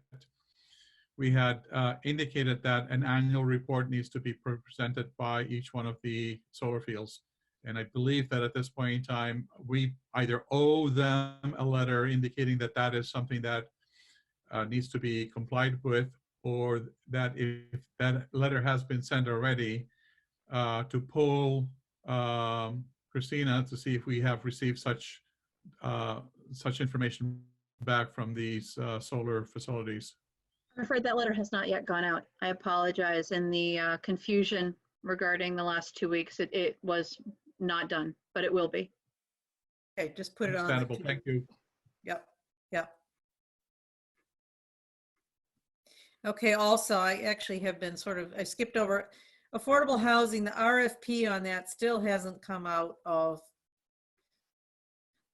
we had indicated that an annual report needs to be presented by each one of the solar fields. And I believe that at this point in time, we either owe them a letter indicating that that is something that needs to be complied with, or that if that letter has been sent already, to poll Christina to see if we have received such information back from these solar facilities. I'm afraid that letter has not yet gone out. I apologize. In the confusion regarding the last 2 weeks, it was not done, but it will be. Okay, just put it on. Understandable. Thank you. Yep, yep. Okay, also, I actually have been I skipped over affordable housing. The RFP on that still hasn't come out of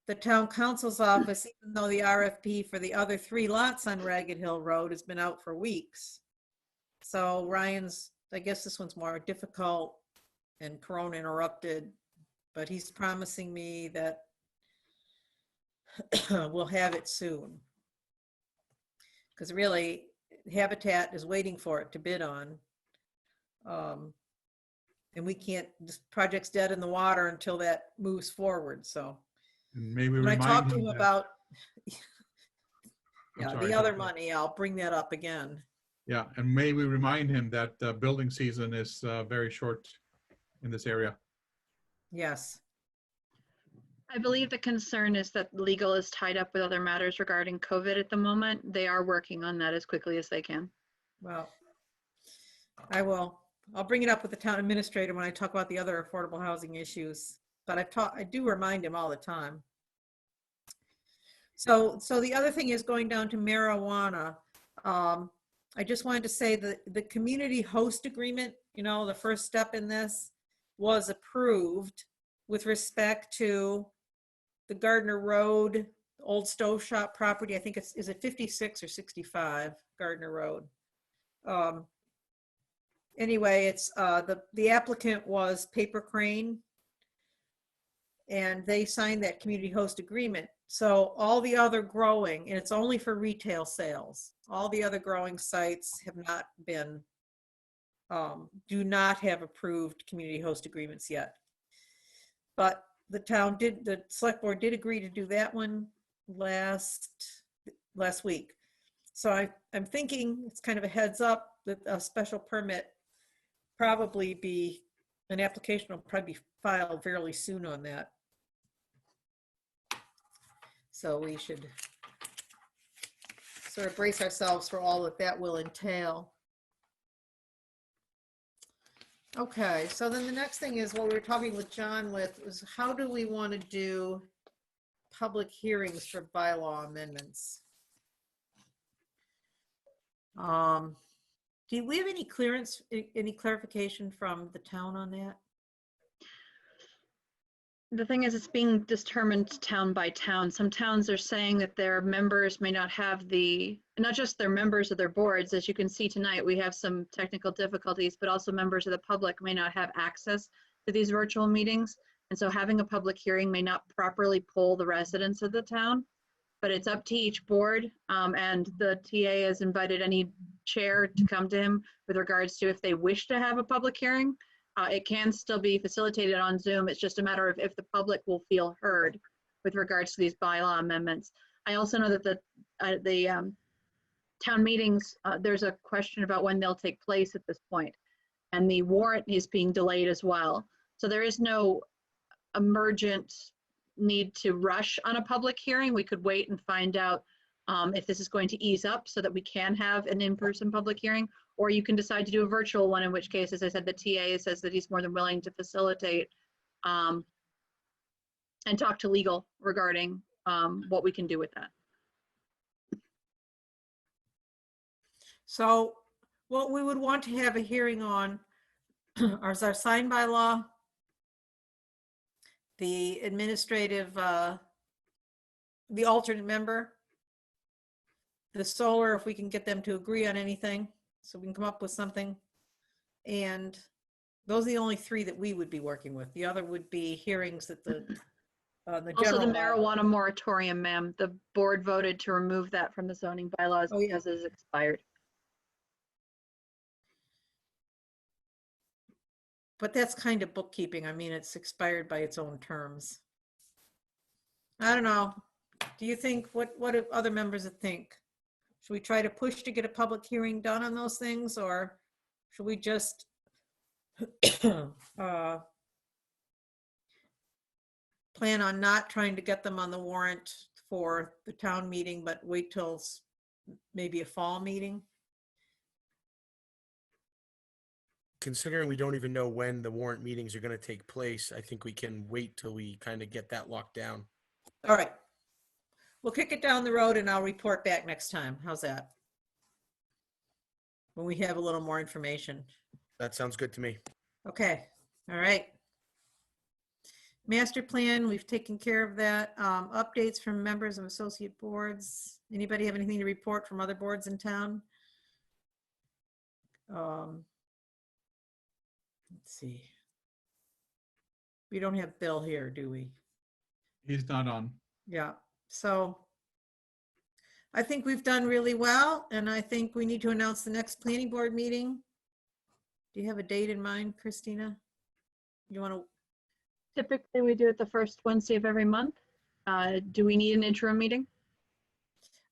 the town council's office, even though the RFP for the other 3 lots on Ragged Hill Road has been out for weeks. So Ryan's, I guess this one's more difficult and Corona interrupted, but he's promising me that we'll have it soon. Because really, Habitat is waiting for it to bid on. And we can't, this project's dead in the water until that moves forward, so. And maybe When I remind talk to him that- about sorry, the other go ahead. money, I'll bring that up again. Yeah, and may we remind him that building season is very short in this area. Yes, I believe the concern is that legal is tied up with other matters regarding COVID at the moment. They are working on that as quickly as they can. well, I'll bring it up with the town administrator when I talk about the other affordable housing issues. But I do remind him all the time. So the other thing is going down to marijuana. I just wanted to say that the community host agreement, the first step in this, was approved with respect to the Gardner Road, old stove shop property. I think is it 56 or 65 Gardner Road? Anyway, it's the applicant was Paper Crane, and they signed that community host agreement. So all the other growing, and it's only for retail sales, all the other growing sites have not been, do not have approved community host agreements yet. But the select board did agree to do that one last week. So I'm thinking it's kind of a heads up that a special permit an application will probably be filed fairly soon on that. So we should sort of brace ourselves for all that will entail. Okay, so then the next thing is what we were talking with John is how do we want to do public hearings for bylaw amendments? Do we have any clarification from the town on that? The thing is, it's being determined town by town. Some towns are saying that their members may not have not just their members of their boards. As you can see tonight, we have some technical difficulties, but also members of the public may not have access to these virtual meetings. And so having a public hearing may not properly poll the residents of the town, but it's up to each board. And the TA has invited any chair to come to him with regards to if they wish to have a public hearing. It can still be facilitated on Zoom. It's just a matter of if the public will feel heard with regards to these bylaw amendments. I also know that the town meetings, there's a question about when they'll take place at this point, and the warrant is being delayed as well. So there is no emergent need to rush on a public hearing. We could wait and find out if this is going to ease up so that we can have an in-person public hearing, or you can decide to do a virtual one, in which case, as I said, the TA says that he's more than willing to facilitate and talk to legal regarding what we can do with that. So what we would want to have a hearing on is our sign by law, the administrative, the alternate member, the solar, if we can get them to agree on anything, so we can come up with something. And those are the only three that we would be working with. The other would be hearings that the Also, the general marijuana moratorium, ma'am. The board voted to remove that from the zoning bylaws Oh, yeah. because it is expired. But that's kind of bookkeeping. I mean, it's expired by its own terms. I don't know. Do you think, what do other members think? Should we try to push to get a public hearing done on those things, or should we just plan on not trying to get them on the warrant for the town meeting, but wait till maybe a fall meeting? Considering we don't even know when the warrant meetings are going to take place, I think we can wait till we kind of get that locked down. All right. We'll kick it down the road and I'll report back next time. How's that? When we have a little more information. That sounds good to me. Okay, all right. Master plan, we've taken care of that. Updates from members of associate boards. Anybody have anything to report from other boards in town? Let's see. We don't have Bill here, do we? He's not on. Yeah, so I think we've done really well, and I think we need to announce the next planning board meeting. Do you have a date in mind, Christina? You want to? Typically, we do it the first Wednesday of every month. Do we need an interim meeting?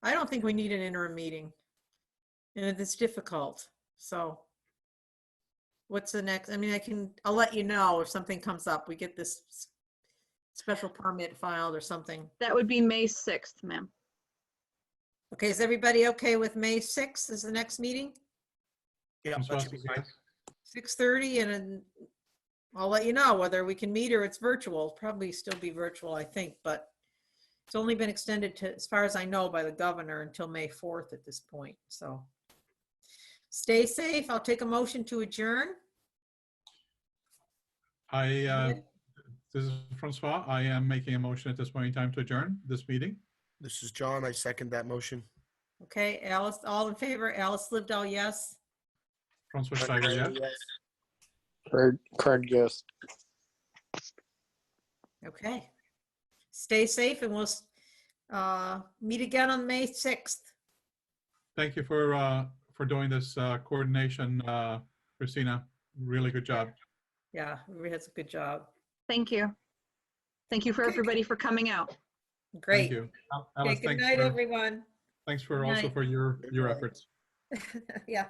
I don't think we need an interim meeting. And it's difficult, so. What's the next? I mean, I'll let you know if something comes up. We get this special permit filed or something. That would be May 6th, ma'am. Okay, is everybody okay with May 6th as the next meeting? Yeah, I'm that supposed should be to fine. 6:30, and then I'll let you know whether we can meet or it's virtual. Probably still be virtual, I think, but it's only been extended to, as far as I know, by the governor until May 4th at this point, so. Stay safe. I'll take a motion to adjourn. This is Francois. I am making a motion at this point in time to adjourn this meeting. This is John. I second that motion. Okay, Alice, all in favor? Alice Livedall, yes. Francois Steiger, yes. Craig, yes. Okay. Stay safe and we'll meet again on May 6th. Thank you for doing this coordination, Christina. Really good job. Yeah, everybody has a good job. Thank you. Thank you for Okay. everybody for coming out. Great. Thank you. Okay, Alice, good night, everyone. thanks for Good also night. for your efforts. Yeah.